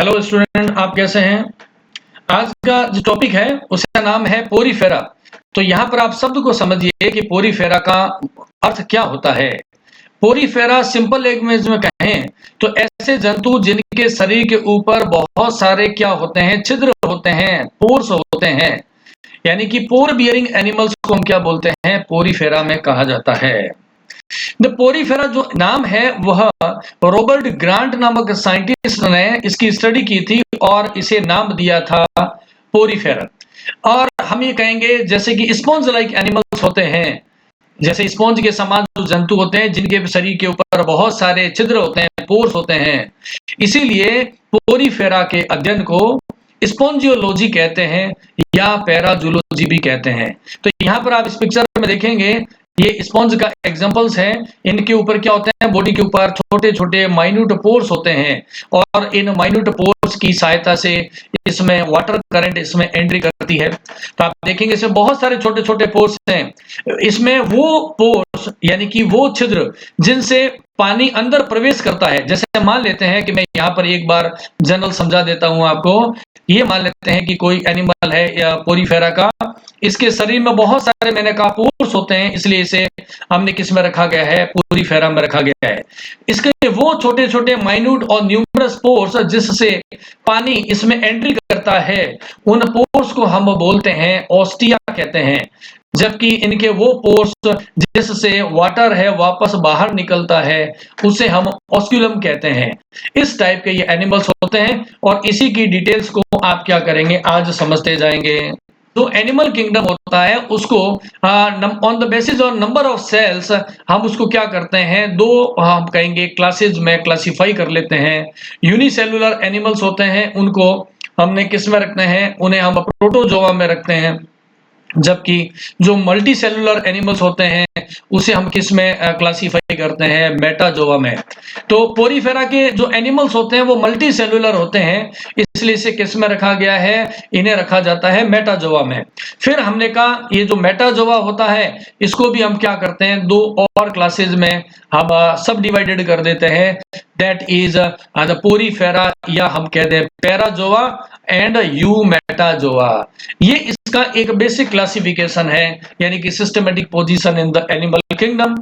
Hello student, आप कैसे हैं? आज का जो टॉपिक है उसका नाम है पोरीफेरा। तो यहाँ पर आप शब्द को समझिए कि पोरीफेरा का अर्थ क्या होता है। पोरीफेरा सिंपल लैंग्वेज में कहें तो ऐसे जंतु जिनके शरीर के ऊपर बहुत सारे क्या होते हैं, छिद्र होते हैं, पोर्स होते हैं, यानी कि पोर बियरिंग एनिमल्स को हम क्या बोलते हैं, पोरीफेरा में कहा जाता है। द पोरीफेरा जो नाम है वह रॉबर्ट ग्रांट नामक साइंटिस्ट ने इसकी स्टडी की थी और इसे नाम दिया था पोरीफेरा। और हम ये कहेंगे जैसे कि स्पॉन्ज लाइक एनिमल्स होते हैं, जैसे स्पॉन्ज के समान जो जंतु होते हैं जिनके शरीर के ऊपर बहुत सारे छिद्र होते हैं, पोर्स होते हैं, इसीलिए पोरीफेरा के अध्ययन को स्पॉन्जियोलॉजी कहते हैं या पैराजूलॉजी भी कहते हैं। तो यहाँ पर आप इस पिक्चर में देखेंगे ये स्पॉन्ज का एग्जांपल्स है। इनके ऊपर क्या होते हैं, बॉडी के ऊपर छोटे छोटे माइन्यूट पोर्स होते हैं और इन माइन्यूट पोर्स की सहायता से इसमें वाटर करंट इसमें एंट्री करती है। तो आप देखेंगे इसमें बहुत सारे छोटे छोटे पोर्स हैं। इसमें वो पोर्स यानी कि वो छिद्र जिनसे पानी अंदर प्रवेश करता है। जैसे मान लेते हैं कि मैं यहाँ पर एक बार जनरल समझा देता हूँ आपको। ये मान लेते हैं कि कोई एनिमल है या पोरीफेरा का, इसके शरीर में बहुत सारे मैंने कहा पोर्स होते हैं, इसलिए इसे हमने किस में रखा गया है, पोरीफेरा में रखा गया है। इसके वो छोटे छोटे माइन्यूट और न्यूमरस पोर्स जिससे पानी इसमें एंट्री करता है, उन पोर्स को हम बोलते हैं ऑस्टिया कहते हैं। जबकि इनके वो पोर्स जिससे वाटर है वापस बाहर निकलता है उसे हम ऑस्क्यूलम कहते हैं। इस टाइप के ये एनिमल्स होते हैं और इसी की डिटेल्स को आप क्या करेंगे, आज समझते जाएंगे। जो एनिमल किंगडम होता है उसको ऑन द बेसिस और नंबर ऑफ सेल्स हम उसको क्या करते हैं, दो हम कहेंगे क्लासेज में क्लासिफाई कर लेते हैं। यूनिसेलुलर एनिमल्स होते हैं उनको हमने किस में रखते हैं, उन्हें हम प्रोटोजोआ में रखते हैं। जबकि जो मल्टी सेलुलर एनिमल्स होते हैं उसे हम किस में क्लासिफाई करते हैं, मेटाजोआ में। तो पोरीफेरा के जो एनिमल्स होते हैं वो मल्टी सेलुलर होते हैं, इसलिए इसे किस में रखा गया है, इन्हें रखा जाता है मेटाजोआ में। फिर हमने कहा ये जो मेटाजोआ होता है इसको भी हम क्या करते हैं, दो और क्लासेज में हम सब डिवाइडेड कर देते हैं। दैट इज द पोरीफेरा, या हम कहते हैं पैराजोआ एंड यू मेटाजोआ। ये इसका एक बेसिक क्लासिफिकेशन है, यानी कि systematic position in the animal kingdom.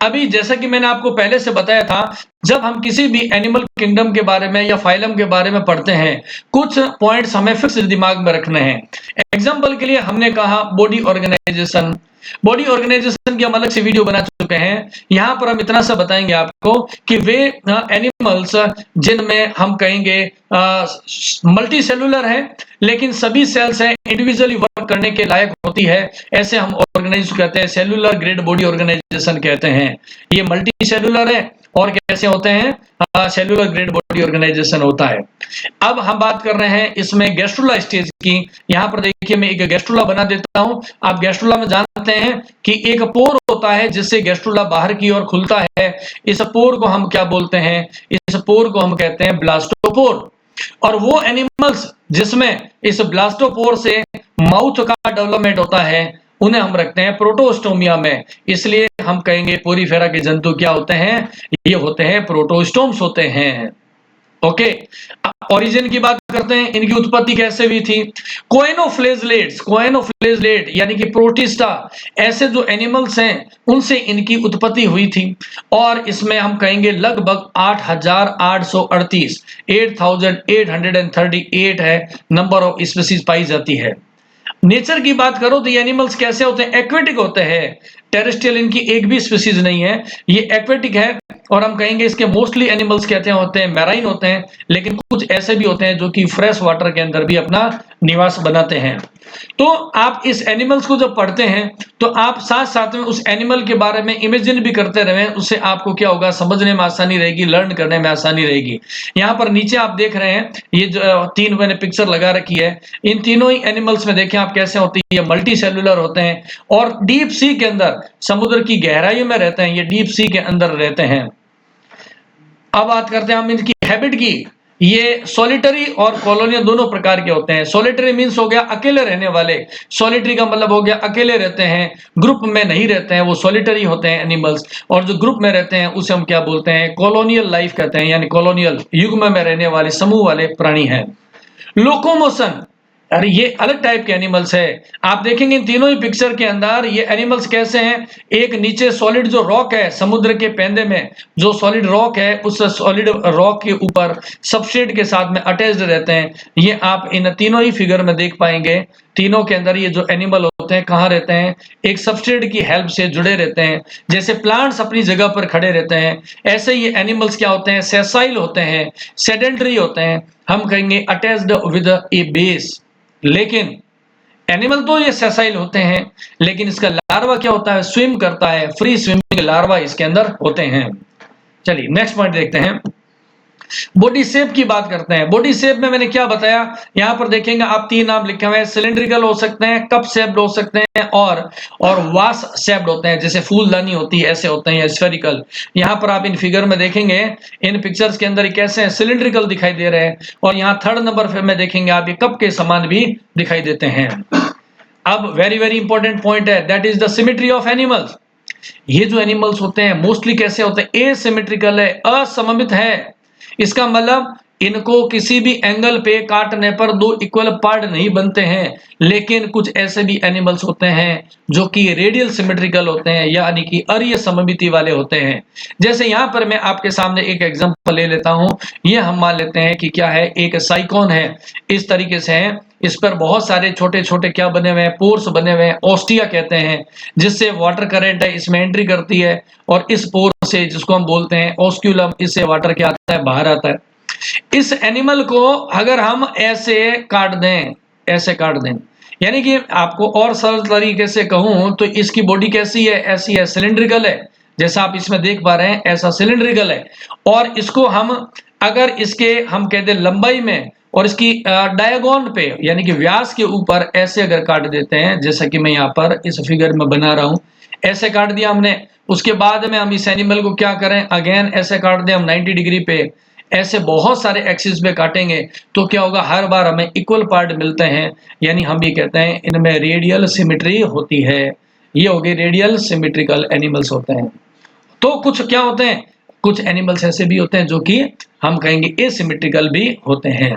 अभी जैसा कि मैंने आपको पहले से बताया था, जब हम किसी भी एनिमल किंगडम के बारे में या फाइलम के बारे में पढ़ते हैं कुछ पॉइंट्स हमें फिक्स दिमाग में रखने हैं। एग्जांपल के लिए हमने कहा बॉडी ऑर्गेनाइजेशन। बॉडी ऑर्गेनाइजेशन की हम अलग से वीडियो बना चुके हैं। यहाँ पर हम इतना सा बताएंगे आपको कि वे एनिमल्स जिनमें हम कहेंगे मल्टी सेलुलर है लेकिन सभी सेल्स हैं इंडिविजुअली वर्क करने के लायक होती है, ऐसे हम ऑर्गेनाइजेशन कहते हैं, सेलुलर ग्रेड बॉडी ऑर्गेनाइजेशन कहते हैं। ये मल्टी सेलुलर है और कैसे होते हैं, सेलुलर ग्रेड बॉडी ऑर्गेनाइजेशन होता है। अब हम बात कर रहे हैं इसमें गैस्ट्रुला स्टेज की। यहाँ पर देखिए मैं एक गैस्ट्रुला बना देता हूं। आप गैस्ट्रुला में जानते हैं कि एक पोर होता है जिससे गैस्ट्रुला बाहर की ओर खुलता है। इस पोर को हम क्या बोलते हैं, इस पोर को हम कहते हैं ब्लास्टोपोर। और वो एनिमल्स जिसमें इस ब्लास्टोपोर से माउथ का डेवलपमेंट होता है उन्हें हम रखते हैं प्रोटोस्टोमिया में। इसलिए हम कहेंगे पोरीफेरा के जंतु क्या होते हैं, ये होते हैं प्रोटोस्टोम्स होते हैं। ओके, ओरिजिन की बात करते हैं, इनकी उत्पत्ति कैसे हुई थी। कोएनोफ्लेजलेट यानी कि प्रोटिस्टा, ऐसे जो एनिमल्स हैं उनसे इनकी उत्पत्ति हुई थी। और इसमें हम कहेंगे लगभग 8838 है नंबर ऑफ स्पीसीज पाई जाती है। नेचर की बात करो तो ये एनिमल्स कैसे होते हैं, एक्वेटिक होते हैं। टेरेस्ट्रियल इनकी एक भी स्पीसीज नहीं है, ये एक्वेटिक है। और हम कहेंगे इसके मोस्टली एनिमल्स कहते हैं होते हैं मैराइन होते हैं, लेकिन कुछ ऐसे भी होते हैं जो कि फ्रेश वाटर के अंदर भी अपना निवास बनाते हैं। तो आप इस एनिमल्स को जब पढ़ते हैं तो आप साथ साथ में उस एनिमल के बारे में इमेजिन भी करते रहें, उससे आपको क्या होगा, समझने में आसानी रहेगी, लर्न करने में आसानी रहेगी। यहाँ पर नीचे आप देख रहे हैं ये जो तीन मैंने पिक्चर लगा रखी है, इन तीनों ही एनिमल्स में देखें आप कैसे होती है, मल्टी सेलुलर होते हैं और डीप सी के अंदर, समुद्र की गहराई में रहते हैं, ये डीप सी के अंदर रहते हैं। अब बात करते हैं हम इनकी हैबिट की। ये सॉलिटरी और कॉलोनियल दोनों प्रकार के होते हैं। सॉलिटरी मीन्स हो गया अकेले रहने वाले, सॉलिटरी का मतलब हो गया अकेले रहते हैं, ग्रुप में नहीं रहते हैं, वो सॉलिटरी होते हैं एनिमल्स। और जो ग्रुप में रहते हैं उसे हम क्या बोलते हैं, कॉलोनियल लाइफ कहते हैं, यानी कॉलोनियल युग्म में रहने वाले समूह वाले प्राणी हैं। लोकोमोशन, अरे ये अलग टाइप के एनिमल्स है। आप देखेंगे इन तीनों ही पिक्चर के अंदर ये एनिमल्स कैसे हैं। एक नीचे सॉलिड जो रॉक है समुद्र के पेंदे में, जो सॉलिड रॉक है उस सॉलिड रॉक के ऊपर सबस्ट्रेट के साथ में अटैच्ड रहते हैं। ये आप इन तीनों ही फिगर में देख पाएंगे। तीनों के अंदर ये जो एनिमल होते हैं कहाँ रहते हैं, एक सबस्ट्रेट की हेल्प से जुड़े रहते हैं। जैसे प्लांट्स अपनी जगह पर खड़े रहते हैं, ऐसे ये एनिमल्स क्या होते हैं, सेसाइल होते हैं, सेडेंटरी होते हैं, हम कहेंगे अटैच्ड विद ए बेस। लेकिन एनिमल तो ये सेसाइल होते हैं, लेकिन इसका लार्वा क्या होता है, स्विम करता है, फ्री स्विमिंग लार्वा इसके अंदर होते हैं। चलिए नेक्स्ट पॉइंट देखते हैं। बॉडी शेप की बात करते हैं। बॉडी शेप में मैंने क्या बताया, यहां पर देखेंगे आप तीन नाम लिखे हुए हैं, सिलिंड्रिकल हो सकते हैं, कप शेप्ड हो सकते हैं, और वास शेप्ड होते हैं, जैसे फूलदानी होती है ऐसे होते हैं, या स्फेरिकल। यहां पर आप इन फिगर में देखेंगे, इन पिक्चर्स के अंदर कैसे हैं, सिलिंड्रिकल दिखाई दे रहे हैं, और यहाँ थर्ड नंबर में देखेंगे आप ये कप के समान भी दिखाई देते हैं। अब वेरी वेरी इंपॉर्टेंट पॉइंट है, that is the symmetry of animals. ये जो एनिमल्स होते हैं मोस्टली कैसे होते हैं, एसिमेट्रिकल है, असममित है। इसका मतलब इनको किसी भी एंगल पे काटने पर दो इक्वल पार्ट नहीं बनते हैं। लेकिन कुछ ऐसे भी एनिमल्स होते हैं जो कि रेडियल सिमेट्रिकल होते हैं, यानी कि अर्य सममिति वाले होते हैं। जैसे यहां पर मैं आपके सामने एक एग्जांपल ले लेता हूं। ये हम मान लेते हैं कि क्या है, एक साइकोन है, इस तरीके से है, इस पर बहुत सारे छोटे छोटे क्या बने हुए हैं, पोर्स बने हुए हैं, ऑस्टिया कहते हैं, जिससे वाटर करंट है इसमें एंट्री करती है, और इस पोर से, जिसको हम बोलते हैं ऑस्क्यूलम, इससे वाटर क्या आता है, बाहर आता है। इस एनिमल को अगर हम ऐसे काट दें, ऐसे काट दें, यानी कि आपको और सरल तरीके से कहूं तो इसकी बॉडी कैसी है, ऐसी है, सिलिंड्रिकल है, जैसा आप इसमें देख पा रहे हैं ऐसा सिलिंड्रिकल है। और इसको हम अगर इसके हम कहते हैं लंबाई में और इसकी डायगोन पे यानी कि व्यास के ऊपर ऐसे अगर काट देते हैं, जैसा कि मैं यहाँ पर इस फिगर में बना रहा हूं, ऐसे काट दिया हमने, उसके बाद में हम इस एनिमल को क्या करें, अगेन ऐसे काट दें हम 90 डिग्री पे, ऐसे बहुत सारे एक्सिस पे काटेंगे तो क्या होगा, हर बार हमें इक्वल पार्ट मिलते हैं, यानी हम ये कहते हैं इनमें रेडियल सिमेट्री होती है। ये हो गए रेडियल सिमेट्रिकल एनिमल्स होते हैं। तो कुछ क्या होते हैं, कुछ एनिमल्स ऐसे भी होते हैं जो कि हम कहेंगे एसिमेट्रिकल भी होते हैं।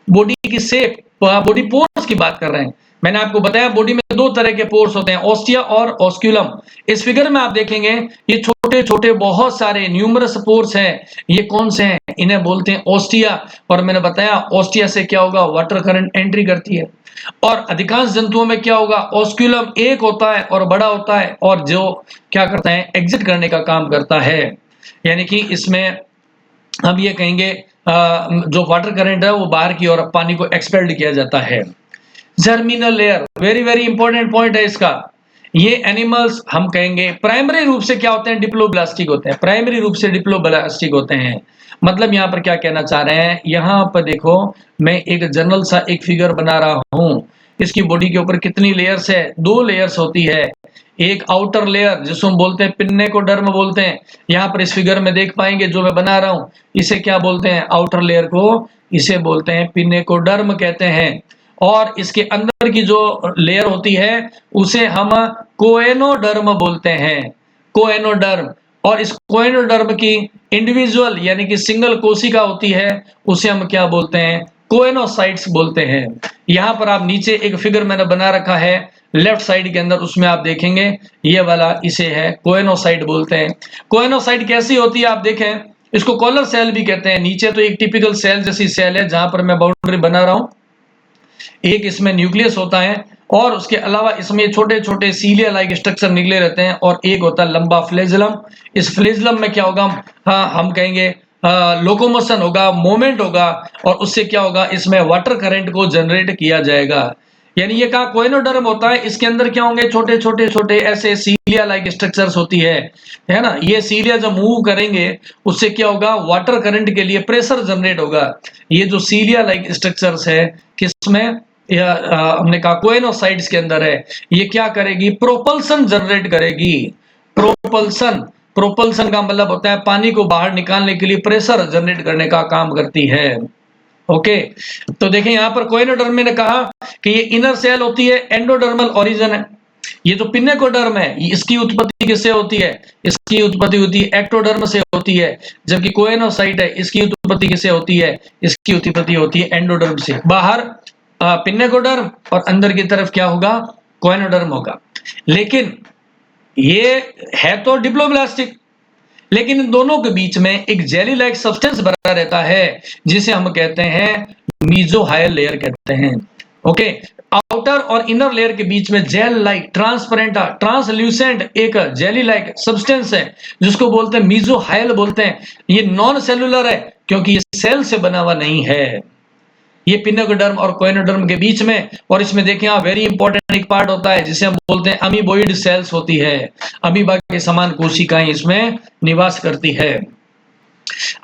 बॉडी की शेप, बॉडी पोर्स की बात कर रहे हैं। मैंने आपको बताया बॉडी में दो तरह के पोर्स होते हैं, ऑस्टिया और ऑस्क्यूलम। इस फिगर में आप देखेंगे ये छोटे छोटे बहुत सारे न्यूमरस पोर्स हैं। ये कौन से हैं, इन्हें बोलते हैं ऑस्टिया। और मैंने बताया ऑस्टिया से क्या होगा, वाटर करंट एंट्री करती है। और अधिकांश जंतुओं में क्या होगा, ऑस्क्यूलम एक होता है और बड़ा होता है, और जो क्या करता है, एग्जिट करने का काम करता है। यानी कि इसमें हम ये कहेंगे जो वाटर करंट है वो बाहर की ओर पानी को एक्सपेल्ड किया जाता है। Germinal layer, very very important point है इसका। ये एनिमल्स हम कहेंगे प्राइमरी रूप से क्या होते हैं, डिप्लोब्लास्टिक होते हैं, प्राइमरी रूप से डिप्लोब्लास्टिक होते हैं। मतलब यहाँ पर क्या कहना चाह रहे हैं, यहाँ पर देखो मैं एक जनरल सा एक फिगर बना रहा हूँ। इसकी बॉडी के ऊपर कितनी लेयर्स है, दो लेयर्स होती है। एक आउटर लेयर जिसको हम बोलते हैं पिन्नेकोडर्म बोलते हैं। यहाँ पर इस फिगर में देख पाएंगे जो मैं बना रहा हूँ, इसे क्या बोलते हैं, आउटर लेयर को इसे बोलते हैं पिन्नेकोडर्म कहते हैं। और इसके अंदर की जो लेयर होती है उसे हम कोएनोडर्म बोलते हैं, कोएनोडर्म। और इस कोएनोडर्म की इंडिविजुअल यानी कि सिंगल कोशिका होती है, उसे हम क्या बोलते हैं, कोएनोसाइट्स बोलते हैं। यहाँ पर आप नीचे एक फिगर मैंने बना रखा है लेफ्ट साइड के अंदर, उसमें आप देखेंगे ये वाला इसे है कोएनोसाइट बोलते हैं। कोएनोसाइट कैसी होती है आप देखें, इसको कॉलर सेल भी कहते हैं। नीचे तो एक टिपिकल सेल जैसी सेल है जहां पर मैं बाउंड्री बना रहा हूं। एक इसमें न्यूक्लियस होता है और उसके अलावा इसमें छोटे छोटे सीलिया लाइक स्ट्रक्चर निकले रहते हैं, और एक होता है लंबा फ्लेजलम। इस फ्लेजलम में क्या होगा, हम कहेंगे लोकोमोशन होगा, मूवमेंट होगा, और उससे क्या होगा, इसमें वाटर करंट को जनरेट किया जाएगा। यानी ये कहा कोएनोडर्म होता है, इसके अंदर क्या होंगे, छोटे छोटे छोटे ऐसे सीलिया लाइक स्ट्रक्चर्स होती है ना। ये सीलिया जब मूव करेंगे उससे क्या होगा, वाटर करंट के लिए प्रेशर जनरेट होगा। ये जो सीलिया लाइक स्ट्रक्चर्स है किसमें, हमने कहा कोएनोसाइट्स के अंदर है। ये क्या करेगी, प्रोपल्सन जनरेट करेगी, प्रोपल्सन। प्रोपल्सन का मतलब होता है पानी को बाहर निकालने के लिए प्रेशर जनरेट करने का काम करती है। ओके, तो देखें यहाँ पर कोएनोडर्म ने कहा कि ये इनर सेल होती है, एंडोडर्मल ओरिजिन है। ये जो पिनेकोडर्म है इसकी उत्पत्ति किससे होती है? इसकी उत्पत्ति होती है एक्टोडर्म से होती है, जबकि कोएनोसाइट है इसकी उत्पत्ति किससे होती है? इसकी उत्पत्ति होती है एंडोडर्म से। बाहर पिनेकोडर्म और अंदर की तरफ क्या होगा? कोएनोडर्म होगा। लेकिन ये है तो डिप्लोब्लास्टिक, लेकिन इन दोनों के बीच में एक जेली लाइक सब्सटेंस बना रहता है जिसे हम कहते हैं मीजोहाइल लेयर कहते हैं। ओके, आउटर और इनर लेयर के बीच में जेल लाइक ट्रांसपेरेंट ट्रांसल्यूसेंट एक जेली लाइक सब्सटेंस है जिसको बोलते हैं मीजोहाइल बोलते हैं। ये नॉन सेलुलर है क्योंकि ये सेल से बना हुआ नहीं है। ये पिनेकोडर्म और कोएनोडर्म के बीच में, और इसमें देखें आप वेरी इंपॉर्टेंट एक पार्ट होता है जिसे हम बोलते हैं अमीबोइड सेल्स होती है। अमीबा के समान कोशिकाएं इसमें निवास करती है।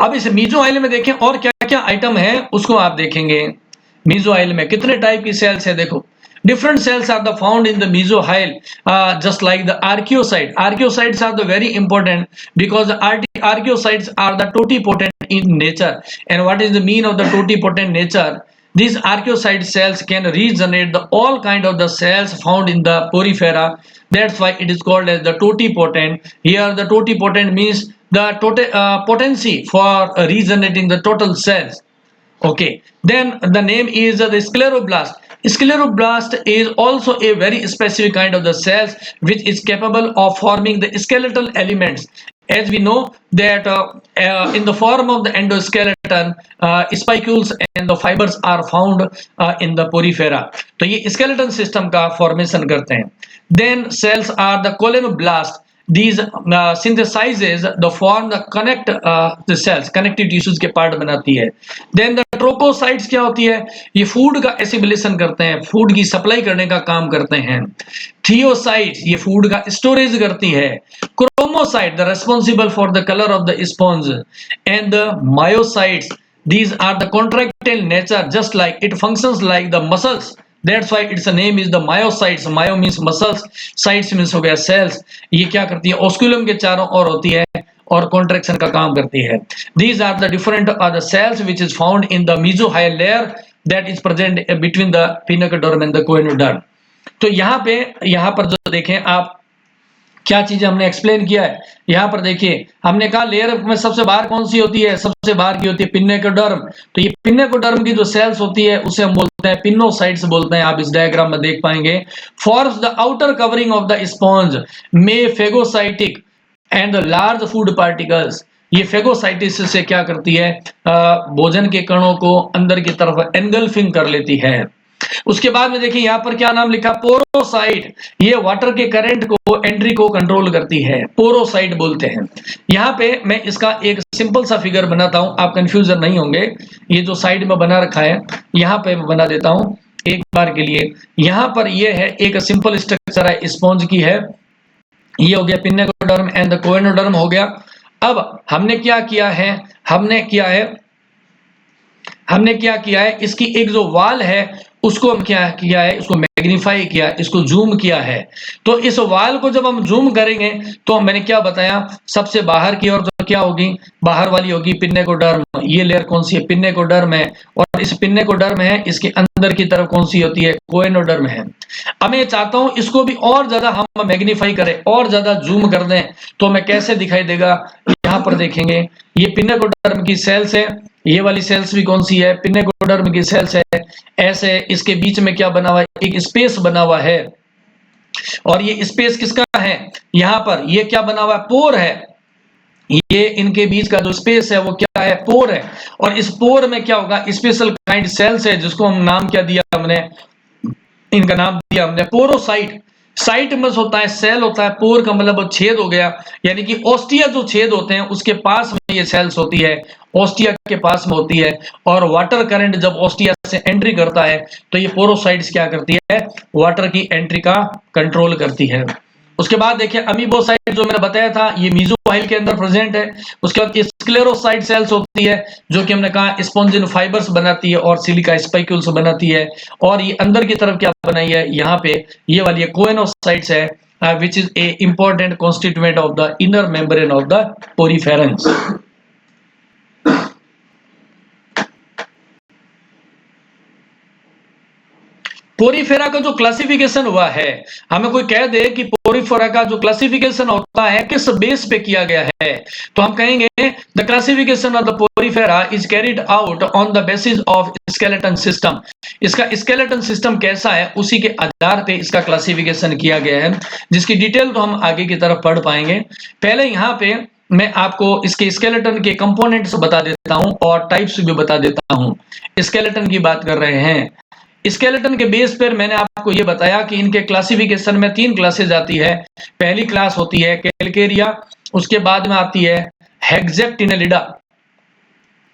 अब इस मीजोहाइल में देखें और क्या क्या आइटम है उसको आप देखेंगे। मीजोहाइल में कितने टाइप की सेल्स है? देखो, different cells are the found in the mesohyle, just like the archaeocyte. Archaeocytes are the very important because the archaeocytes are the totipotent in nature. And what is the mean of the totipotent nature? These archaeocyte cells can regenerate the all kind of the cells found in the porifera. That's why it is called as the totipotent. Here the totipotent means the potency for regenerating the total cells. Okay, then the name is the scleroblast. Scleroblast is also a very specific kind of the cells which is capable of forming the skeletal elements. As we know that in the form of the endoskeleton, spicules and the fibers are found in the porifera. तो ये skeleton system का formation करते हैं. Then cells are the colenoblast. These synthesizes the form the connect the cells, connective tissues के part बनाती है. Then the ट्रोपोसाइट्स क्या होती है? ये फूड का एसिमिलेशन करते हैं, फूड की सप्लाई करने का काम करते हैं. थियोसाइट्स ये फूड का स्टोरेज करती है. Chromocyte the responsible for the colour of the sponge. And the myocytes these are the contractile nature, just like it functions like the muscles. That's why its name is the myocytes. Myo means muscles, cytes means हो गया cells. ये क्या करती है? ओस्कुलम के चारों ओर होती है और कॉन्ट्रैक्शन का काम करती है. These are the different the cells which is found in the mesohyal layer that is present between the pinecoderm and the coenoderm. तो यहाँ पर जो देखें आप क्या चीजें हमने एक्सप्लेन किया है. यहाँ पर देखिए हमने कहा लेयर में सबसे बाहर कौन सी होती है? सबसे बाहर की होती है पिनेकोडर्म. तो ये पिनेकोडर्म की जो सेल्स होती है उसे हम बोलते हैं पिनोसाइट्स बोलते हैं. आप इस डायग्राम में देख पाएंगे. Forms the outer covering of the sponge में phagocytic and the large food particles. ये फेगोसाइटिस से क्या करती है? भोजन के कणों को अंदर की तरफ एनगल्फिंग कर लेती है. उसके बाद में देखिए यहाँ पर क्या नाम लिखा? पोरोसाइट. ये वाटर के करंट को एंट्री को कंट्रोल करती है, पोरोसाइट बोलते हैं. यहाँ पे मैं इसका एक सिंपल सा फिगर बनाता हूं, आप कंफ्यूजन नहीं होंगे. ये जो साइड में बना रखा है यहाँ पे मैं बना देता हूं एक बार के लिए. यहाँ पर ये है एक सिंपल स्ट्रक्चर है, स्पॉन्ज की है. ये हो गया पिनेकोडर्म एंड द कोएनोडर्म हो गया. अब हमने क्या किया है इसकी एक जो वाल है उसको हम क्या किया है? इसको मैग्नीफाई किया, इसको जूम किया है. तो इस वाल को जब हम जूम करेंगे तो मैंने क्या बताया? सबसे बाहर की ओर तो क्या होगी? बाहर वाली होगी पिनेकोडर्म. ये लेयर कौन सी है? पिनेकोडर्म है. और इस पिनेकोडर्म है, इसके अंदर की तरफ कौन सी होती है? कोएनोडर्म है. अब मैं चाहता हूं इसको भी और ज्यादा हम मैग्नीफाई करें, और ज्यादा जूम कर दें, तो मैं कैसे दिखाई देगा? यहाँ पर देखेंगे ये पिनेकोडर्म की सेल्स है. ये वाली सेल्स भी कौन सी है? पिनेकोडर्म की सेल्स है. ऐसे इसके बीच में क्या बना हुआ है? एक स्पेस बना हुआ है. और ये स्पेस किसका है? यहाँ पर ये क्या बना हुआ है? पोर है. ये इनके बीच का जो स्पेस है वो क्या है? पोर है. और इस पोर में क्या होगा? स्पेशल काइंड सेल्स है जिसको हम नाम क्या दिया हमने? इनका नाम दिया हमने पोरोसाइट. साइट में होता है सेल होता है, पोर का मतलब छेद हो गया, यानी कि ओस्टिया जो छेद होते हैं उसके पास में ये सेल्स होती है, ओस्टिया के पास में होती है. और वाटर करंट जब ओस्टिया से एंट्री करता है तो ये पोरोसाइट्स क्या करती है? वाटर की एंट्री का कंट्रोल करती है. उसके बाद देखिए अमीबोसाइट जो मैंने बताया था, ये मीजोफाइल के अंदर प्रेजेंट है। उसके बाद स्क्लेरोसाइट सेल्स होती है जो कि हमने कहा स्पॉन्जिन फाइबर्स बनाती है और सिलिका स्पाइक्यूल्स बनाती है। और ये अंदर की तरफ क्या बनाई है, यहाँ पे ये वाली कोएनोसाइट्स है which is a important constituent of the inner membrane of the poriferans. Porifera का जो क्लासिफिकेशन हुआ है, हमें कोई कह दे कि पोरीफेरा का जो क्लासिफिकेशन होता है किस बेस पे किया गया है, तो हम कहेंगे the classification of the Porifera is carried out on the basis of skeleton system. इसका स्केलेटन सिस्टम कैसा है उसी के आधार पे इसका क्लासिफिकेशन किया गया है, जिसकी डिटेल तो हम आगे की तरफ पढ़ पाएंगे। पहले यहाँ पे मैं आपको इसके स्केलेटन के कंपोनेंट्स बता देता हूं और टाइप्स भी बता देता हूं। स्केलेटन की बात कर रहे हैं। स्केलेटन के बेस पर मैंने आपको यह बताया कि इनके क्लासिफिकेशन में 3 क्लासेज आती है। पहली क्लास होती है कैलकेरिया, उसके बाद में आती है हेक्सेक्टिनेलिडा,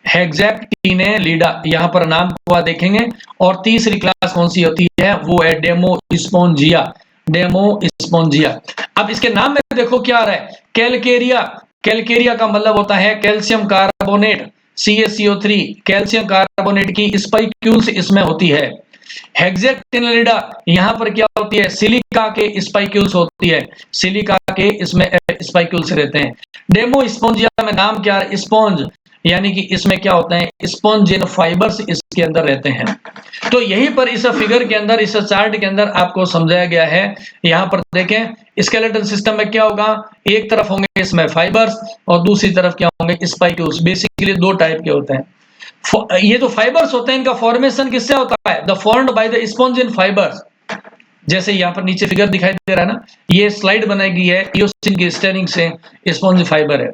हेक्सेक्टिनेलिडा यहां पर नाम को देखेंगे। और तीसरी क्लास कौन सी होती है, वो है डेमोस्पोंजिया, डेमोस्पोंजिया। अब इसके नाम में देखो क्या आ रहा है, कैलकेरिया। कैलकेरिया का मतलब होता है calcium carbonate, CaCO3, calcium carbonate की स्पाइक्यूल्स इसमें होती है। हेक्सेक्टिनेलिडा यहां पर क्या होती है, सिलिका के स्पाइक्यूल्स होती है, सिलिका के इसमें स्पाइक्यूल्स रहते हैं। डेमोस्पोंजिया में नाम क्या है, स्पॉन्ज, यानी कि इसमें क्या होता है, स्पॉन्जिन फाइबर्स इसके अंदर रहते हैं। तो यहीं पर इस फिगर के अंदर, इस चार्ट के अंदर आपको समझाया गया है। यहां पर देखें स्केलेटल सिस्टम में क्या होगा, एक तरफ होंगे इसमें फाइबर्स और दूसरी तरफ क्या होंगे, स्पाइक्यूल्स। बेसिकली 2 टाइप के होते हैं। ये जो फाइबर्स होते हैं इनका फॉर्मेशन किससे होता है, the formed by the spongin fibres. जैसे यहाँ पर नीचे फिगर दिखाई दे रहा है ना, ये स्लाइड बनाई गई है ईओसिन की स्टेनिंग से, स्पॉन्ज फाइबर है।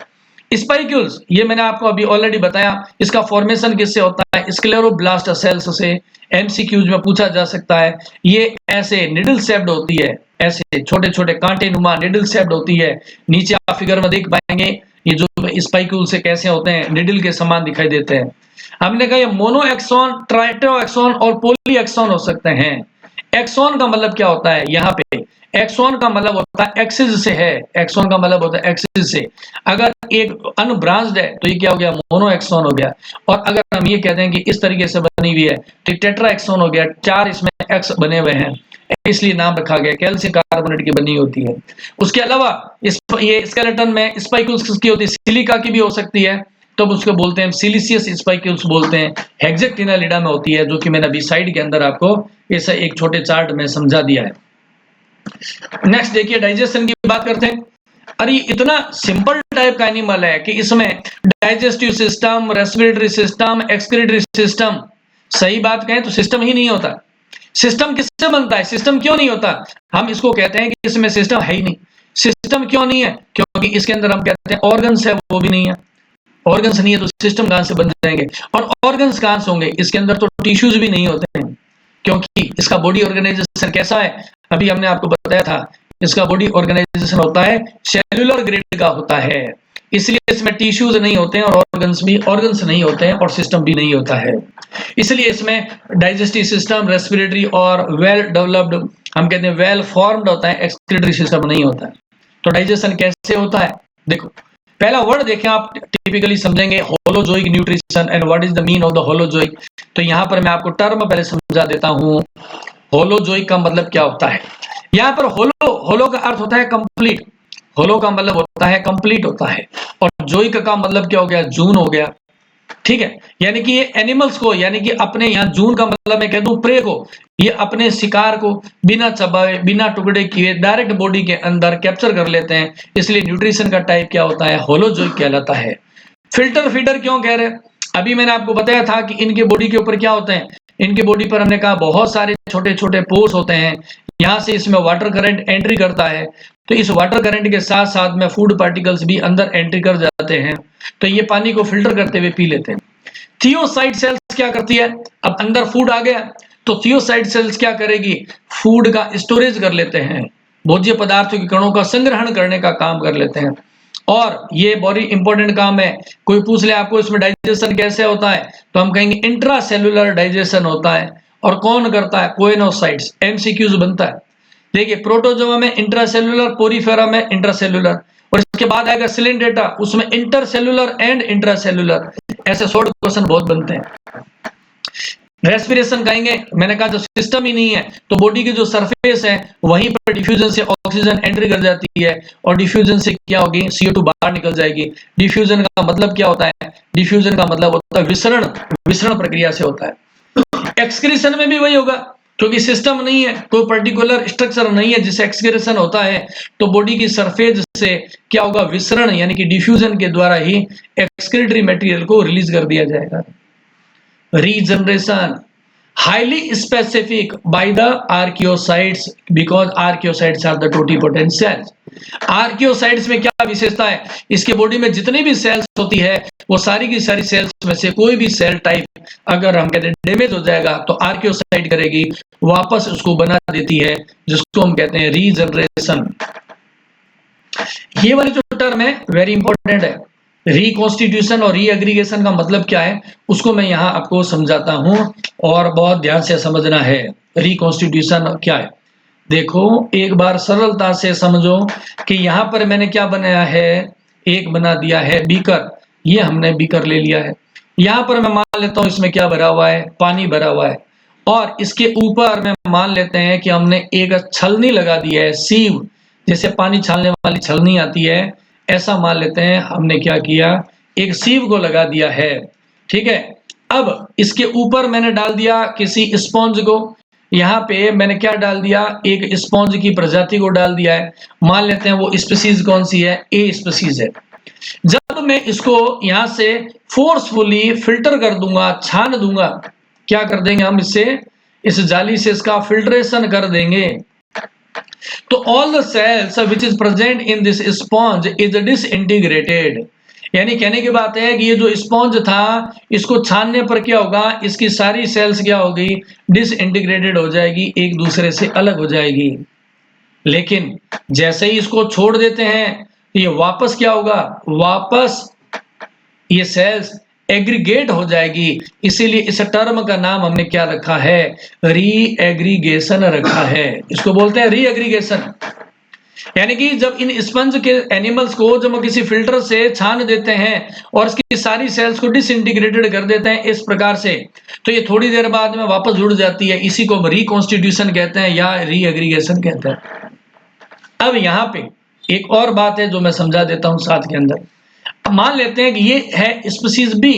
स्पाइक्यूल्स ये मैंने आपको अभी ऑलरेडी बताया, इसका फॉर्मेशन किससे होता है, स्क्लेरोब्लास्ट सेल्स से। एमसीक्यूज में पूछा जा सकता है। ये ऐसे निडल शेप्ड होती है, ऐसे छोटे छोटे कांटे नुमा निडल शेप्ड होती है। नीचे आप फिगर में देख पाएंगे ये जो स्पाइक्यूल से कैसे होते हैं, निडल के समान दिखाई देते हैं। हमने कहा ये मोनो एक्सॉन, ट्राइटो एक्सॉन और पोली एक्सॉन हो सकते हैं। एक्सॉन का मतलब क्या होता है, यहाँ पे एक्सॉन का मतलब होता है एक्सिस से है, एक्सॉन का मतलब होता है एक्सिस से। अगर एक अनब्रांच्ड है तो ये क्या हो गया, मोनो एक्सॉन हो गया। और अगर हम ये कहते हैं कि इस तरीके से बनी हुई है तो टेट्रा एक्सॉन हो गया, 4 इसमें एक्स बने हुए हैं, इसलिए नाम रखा गया, कैल्शियम कार्बोनेट की बनी होती है। उसके अलावा ये स्केलेटन में स्पाइक्यूल्स की होती है, सिलिका की भी हो सकती है, तब उसको बोलते हैं सिलिशियस स्पाइक्यूल्स बोलते हैं। हेक्सेक्टिनेलिडा में होती है, जो कि मैंने अभी साइड के अंदर आपको ऐसा एक छोटे चार्ट में समझा दिया है। नेक्स्ट देखिए डाइजेशन की बात करते हैं। अरे इतना सिंपल टाइप का एनिमल है कि इसमें digestive system, respiratory system, excretory system, सही बात कहें तो सिस्टम ही नहीं होता। सिस्टम किससे बनता है, सिस्टम क्यों नहीं होता, हम इसको कहते हैं कि इसमें सिस्टम है ही नहीं। सिस्टम क्यों नहीं है, क्योंकि इसके अंदर हम कहते हैं ऑर्गन्स है, वो भी नहीं है। ऑर्गन्स नहीं है तो सिस्टम कहां से बन जाएंगे, और ऑर्गन्स कहां से होंगे, इसके अंदर तो टिश्यूज भी नहीं होते हैं। क्योंकि इसका बॉडी ऑर्गेनाइजेशन कैसा है, अभी हमने आपको बताया था, इसका बॉडी ऑर्गेनाइजेशन होता है सेल्यूलर ग्रेड का होता है, इसलिए इसमें टिश्यूज नहीं होते हैं और ऑर्गन्स नहीं होते हैं और सिस्टम भी नहीं होता है। इसलिए इसमें डाइजेस्टिव सिस्टम, रेस्पिरेटरी और वेल डेवलप्ड, हम कहते हैं वेल फॉर्म्ड होता है, एक्सक्रीटरी सिस्टम नहीं होता है। तो डाइजेशन कैसे होता है, देखो पहला वर्ड देखें आप, टिपिकली समझेंगे holozoic nutrition and what is the mean of the holozoic. तो यहां पर मैं आपको टर्म पहले समझा देता हूं, होलोजोइक का मतलब क्या होता है। यहां पर होलो का अर्थ होता है कंप्लीट, होलो का मतलब होता है कंप्लीट होता है, और जोइक का मतलब क्या हो गया, जून हो गया। ठीक है, यानी कि ये एनिमल्स को, यानी कि अपने यहाँ जून का मतलब मैं कह दूं प्रे को, ये अपने शिकार को बिना चबाए, बिना टुकड़े किए डायरेक्ट बॉडी के अंदर कैप्चर कर लेते हैं। इसलिए न्यूट्रिशन का टाइप क्या होता है, होलोजोइक कहलाता है। फिल्टर फीडर क्यों कह रहे हैं, अभी मैंने आपको बताया था कि इनके बॉडी के ऊपर क्या होते हैं, इनके बॉडी पर हमने कहा बहुत सारे छोटे छोटे पोर्स होते हैं, यहाँ से इसमें वाटर करंट एंट्री करता है, तो इस वाटर करंट के साथ साथ में फूड पार्टिकल्स भी अंदर एंट्री कर जाते हैं, तो ये पानी को फिल्टर करते हुए पी लेते हैं। थियोसाइट सेल्स क्या करती है, अब अंदर फूड आ गया तो थियोसाइट सेल्स क्या करेगी, फूड का स्टोरेज कर लेते हैं, भोज्य पदार्थों के कणों का संग्रहण करने का काम कर लेते हैं। और ये बड़ी इंपॉर्टेंट काम है, कोई पूछ ले आपको इसमें डाइजेशन कैसे होता है, तो हम कहेंगे इंट्रासेल्युलर डाइजेशन होता है। और कौन करता है, कोएनोसाइट्स, एमसीक्यूज बनता है। देखिए प्रोटोजोआ में इंट्रासेलुलर, पोरीफेरा में इंट्रासेलुलर, और इसके बाद आएगा सिलेंड्रेटा, उसमें इंटरसेलुलर एंड इंट्रासेलुलर। ऐसे शॉर्ट क्वेश्चन बहुत बनते हैं। रेस्पिरेशन कहेंगे, मैंने कहा जो सिस्टम ही नहीं है तो बॉडी की जो सरफेस है वहीं पर डिफ्यूजन से ऑक्सीजन एंट्री कर जाती है, और डिफ्यूजन से क्या होगी, CO2 बाहर निकल जाएगी। डिफ्यूजन का मतलब क्या होता है, डिफ्यूजन का मतलब होता है विसरण, विसरण प्रक्रिया से होता है। एक्सक्रीशन में भी वही होगा, क्योंकि सिस्टम नहीं है, कोई पर्टिकुलर स्ट्रक्चर नहीं है जिससे एक्सक्रीशन होता है, तो बॉडी की सरफेस से क्या होगा, विसरण यानी कि डिफ्यूजन के द्वारा ही एक्सक्रीटरी मटेरियल को रिलीज कर दिया जाएगा। Regeneration, highly specific by the archaeocytes because archaeocytes are the totipotent cells। Archaeocytes में क्या विशेषता है, इसके बॉडी में जितनी भी सेल्स होती है वो सारी की सारी सेल्स में से कोई भी सेल टाइप अगर हम कहते हैं डैमेज हो जाएगा तो आर्कियोसाइट करेगी, वापस उसको बना देती है, जिसको हम कहते हैं रीजनरेशन। ये वाली जो टर्म है वेरी इंपॉर्टेंट है। रिकॉन्स्टिट्यूशन और रीएग्रीगेशन का मतलब क्या है उसको मैं यहाँ आपको समझाता हूँ, और बहुत ध्यान से समझना है। रिकॉन्स्टिट्यूशन क्या है, देखो एक बार सरलता से समझो कि यहाँ पर मैंने क्या बनाया है, एक बना दिया है बीकर, ये हमने बीकर ले लिया है। यहाँ पर मैं मान लेता हूँ इसमें क्या भरा हुआ है, पानी भरा हुआ है, और इसके ऊपर में मान लेते हैं कि हमने एक छलनी लगा दी है, सीव, जैसे पानी छानने वाली छलनी आती है, ऐसा मान लेते हैं हमने क्या किया, एक सीव को लगा दिया है। ठीक है, अब इसके ऊपर मैंने डाल दिया किसी स्पॉन्ज को, यहाँ पे मैंने क्या डाल दिया, एक स्पॉन्ज की प्रजाति को डाल दिया है। मान लेते हैं वो स्पीसीज कौन सी है, ए स्पीसीज है। जब मैं इसको यहाँ से फोर्सफुली फिल्टर कर दूंगा, छान दूंगा, क्या कर देंगे हम इससे, इस जाली से इसका फिल्ट्रेशन कर देंगे, तो all the cells which is present in this sponge is disintegrated. यानी कहने की बात है कि ये जो स्पॉन्ज था इसको छानने पर क्या होगा, इसकी सारी सेल्स क्या होगी, डिसइंटीग्रेटेड हो जाएगी, एक दूसरे से अलग हो जाएगी। लेकिन जैसे ही इसको छोड़ देते हैं ये वापस क्या होगा, वापस ये सेल्स एग्रीगेट हो जाएगी। इसीलिए इस टर्म का नाम हमने क्या रखा है, रीएग्रीगेशन रखा है। इसको बोलते हैं रीएग्रीगेशन। यानी कि जब इन स्पंज के एनिमल्स को जब हम किसी फिल्टर से छान देते हैं और इसकी सारी सेल्स को डिसइंटीग्रेटेड कर देते हैं इस प्रकार से, तो ये थोड़ी देर बाद में वापस जुड़ जाती है। इसी को रिकॉन्स्टिट्यूशन कहते हैं या रीएग्रीगेशन कहते हैं। अब यहाँ पे एक और बात है जो मैं समझा देता हूं साथ के अंदर। अब मान लेते हैं कि ये है स्पीसीज बी,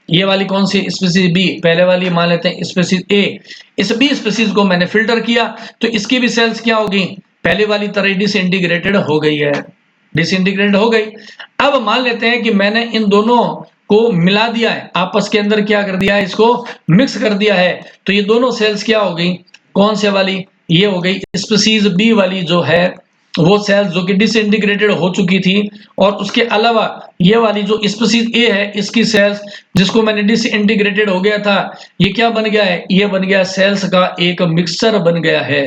ये वाली कौन सी स्पीसीज बी, पहले वाली मान लेते हैं स्पीसीज ए। इस बी स्पीसीज को मैंने फिल्टर किया तो इसकी भी सेल्स क्या होगी, पहले वाली तरह डिसइंटीग्रेटेड हो गई है, डिसइंटीग्रेटेड हो गई। अब मान लेते हैं कि मैंने इन दोनों को मिला दिया है, आपस के अंदर क्या कर दिया है, इसको मिक्स कर दिया है, तो ये दोनों सेल्स क्या हो गई, कौन से वाली, ये हो गई स्पीसीज बी वाली जो है वो सेल्स जो कि डिसइंटीग्रेटेड हो चुकी थी। और उसके अलावा ये वाली जो स्पीसीज ए है इसकी सेल्स जिसको मैंने डिसइंटीग्रेटेड हो गया था, ये क्या बन गया है, ये बन गया सेल्स का एक मिक्सचर बन गया है।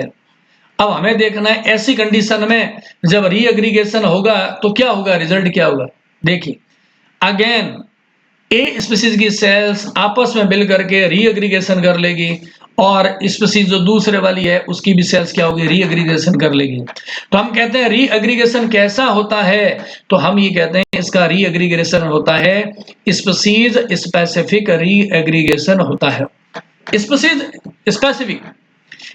अब हमें देखना है ऐसी कंडीशन में जब रीएग्रीगेशन होगा तो क्या होगा, रिजल्ट क्या होगा। देखिए अगेन ए स्पीसीज की सेल्स आपस में मिल करके रीएग्रीगेशन कर लेगी, और स्पीसीज जो दूसरे वाली है उसकी भी सेल्स क्या होगी, रीएग्रीगेशन कर लेगी। तो हम कहते हैं रीएग्रीगेशन कैसा होता है, तो हम ये कहते हैं इसका रीएग्रीगेशन होता है स्पीसीज स्पेसिफिक रीएग्रीगेशन होता है। स्पीसीज स्पेसिफिक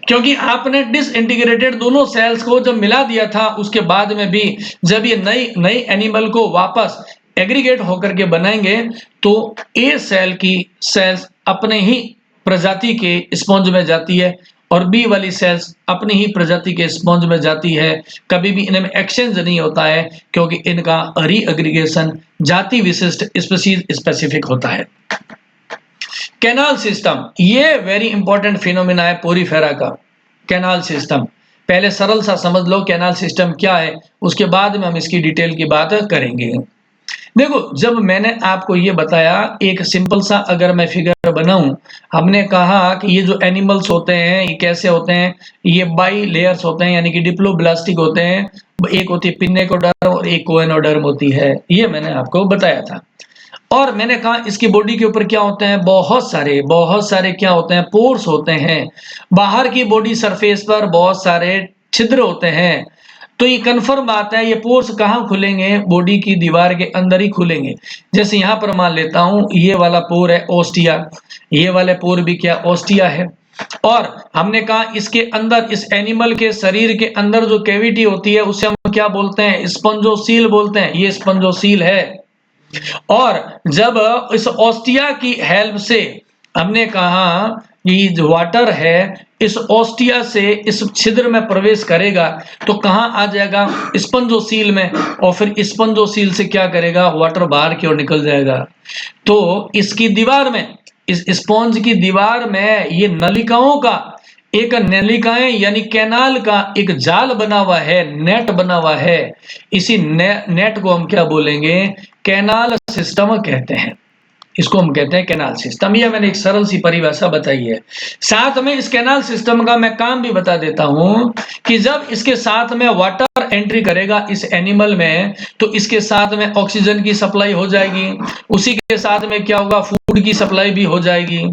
क्योंकि आपने डिसइंटीग्रेटेड दोनों सेल्स को जब मिला दिया था उसके बाद में भी जब ये नई एनिमल को वापस एग्रीगेट होकर के बनाएंगे तो ए सेल की सेल्स अपने ही प्रजाति के स्पॉन्ज में जाती है और बी वाली सेल्स अपनी ही प्रजाति के स्पॉन्ज में जाती है। कभी भी इनमें एक्सचेंज नहीं होता है क्योंकि इनका रीएग्रीगेशन जाति विशिष्ट स्पीसीज स्पेसिफिक होता है। कैनाल सिस्टम, ये वेरी इंपॉर्टेंट फिनोमिना है पोरीफेरा का। कैनाल सिस्टम पहले सरल सा समझ लो कैनाल सिस्टम क्या है, उसके बाद में हम इसकी डिटेल की बात करेंगे। देखो जब मैंने आपको ये बताया एक सिंपल सा अगर मैं फिगर बनाऊं, हमने कहा कि ये जो एनिमल्स होते हैं ये कैसे होते हैं, ये बाई लेयर्स होते हैं यानी कि डिप्लोब्लास्टिक होते हैं। एक होती है पिन्नेकोडर्म और एक कोएनोडर्म होती है, ये मैंने आपको बताया था। और मैंने कहा इसकी बॉडी के ऊपर क्या होते हैं, बहुत सारे क्या होते हैं, पोर्स होते हैं। बाहर की बॉडी सरफेस पर बहुत सारे छिद्र होते हैं। तो ये कन्फर्म बात है, ये पोर्स कहाँ खुलेंगे? बॉडी की दीवार के अंदर ही खुलेंगे। जैसे यहाँ पर मान लेता हूँ ये वाला पोर है ओस्टिया, ये वाले पोर भी क्या ओस्टिया है। और हमने कहा इसके अंदर, इस एनिमल के शरीर के अंदर जो कैविटी होती है उसे हम क्या बोलते हैं? स्पंजोसील बोलते हैं। ये स्पंजोसील है। और जब इस ओस्टिया की हेल्प से हमने कहा ये जो वाटर है इस ओस्टिया से इस छिद्र में प्रवेश करेगा तो कहां आ जाएगा? स्पंजोसील में। और फिर स्पंजोसील से क्या करेगा? वाटर बाहर की ओर निकल जाएगा। तो इसकी दीवार में, इस स्पॉन्ज की दीवार में ये नलिकाओं का एक, नलिकाएं यानी कैनाल का एक जाल बना हुआ है, नेट बना हुआ है। इसी नेट को हम क्या बोलेंगे? कैनाल सिस्टम कहते हैं। इसको हम कहते हैं कैनाल सिस्टम। ये मैंने एक सरल सी परिभाषा बताई है। साथ में इस कैनाल सिस्टम का मैं काम भी बता देता हूं कि जब इसके साथ में वाटर एंट्री करेगा इस एनिमल में तो इसके साथ में ऑक्सीजन की सप्लाई हो जाएगी, उसी के साथ में क्या होगा? फूड की सप्लाई भी हो जाएगी।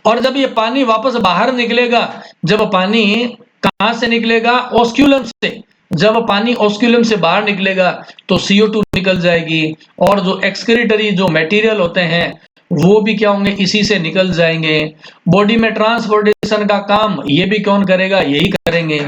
और जब ये पानी वापस बाहर निकलेगा, जब पानी कहां से निकलेगा? ऑस्क्यूलम से। जब पानी ऑस्क्यूलम से बाहर निकलेगा तो CO2 निकल जाएगी और जो एक्सक्रीटरी जो मटेरियल होते हैं वो भी क्या होंगे? इसी से निकल जाएंगे। बॉडी में ट्रांसपोर्टेशन का काम ये भी कौन करेगा? यही करेंगे।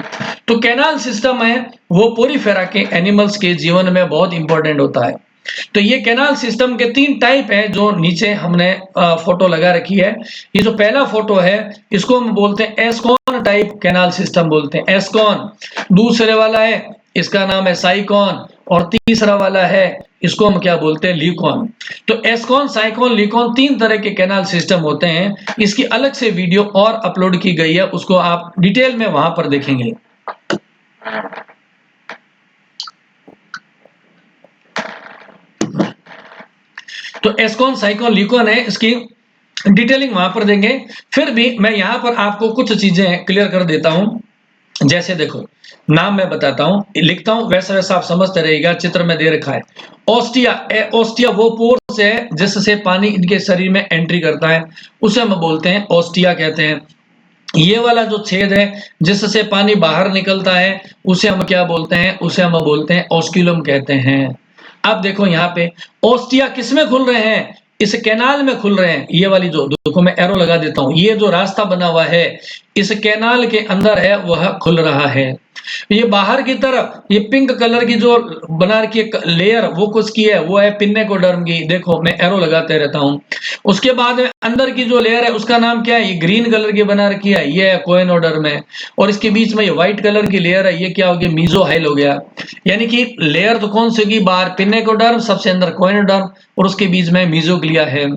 तो कैनाल सिस्टम है वो पोरीफेरा के एनिमल्स के जीवन में बहुत इंपॉर्टेंट होता है। तो ये कैनाल सिस्टम के 3 टाइप है जो नीचे हमने फोटो लगा रखी है। ये जो पहला फोटो है इसको हम बोलते हैं एस्कॉन टाइप कैनाल सिस्टम बोलते हैं, एस्कॉन। दूसरे वाला है इसका नाम है साइकॉन और तीसरा वाला है इसको हम क्या बोलते हैं? ल्यूकॉन। तो एस्कॉन, साइकॉन, ल्यूकॉन 3 तरह के कैनाल सिस्टम होते हैं। इसकी अलग से वीडियो और अपलोड की गई है, उसको आप डिटेल में वहां पर देखेंगे। तो एस्कॉन, साइकॉन, ल्यूकॉन है, इसकी डिटेलिंग वहां पर देंगे। फिर भी मैं यहां पर आपको कुछ चीजें क्लियर कर देता हूं। जैसे देखो, नाम मैं बताता हूं, लिखता हूं, वैसा वैसा आप समझते रहिएगा। चित्र में दे रखा है ओस्टिया। ओस्टिया वो पोर्स है जिससे पानी इनके शरीर में एंट्री करता है, उसे हम बोलते हैं ओस्टिया कहते हैं। ये वाला जो छेद है जिससे पानी बाहर निकलता है उसे हम क्या बोलते हैं? उसे हम बोलते हैं ऑस्क्यूलम कहते हैं। अब देखो यहाँ पे ओस्टिया किसमें खुल रहे हैं? इस कैनाल में खुल रहे हैं। ये वाली जो, देखो मैं एरो लगा देता हूं, ये जो रास्ता बना हुआ है इस कैनाल के अंदर है वह खुल रहा है। ये बाहर की तरफ ये पिंक कलर की जो बना रखी है लेयर वो किसकी है? वो है पिन्नेकोडर्म की। देखो मैं एरो लगाते रहता हूं। उसके बाद में अंदर की जो लेयर है उसका नाम क्या है? ये ग्रीन कलर की बना रखी है, ये है कोएनोडर्म है। और इसके बीच में ये व्हाइट कलर की लेयर है, ये क्या हो गया? मीजोहाइल हो गया। यानी कि लेयर तो कौन सी होगी? बाहर पिन्नेकोडर्म, सबसे अंदर कोएनोडर्म और उसके बीच में मीजोग्लिया है।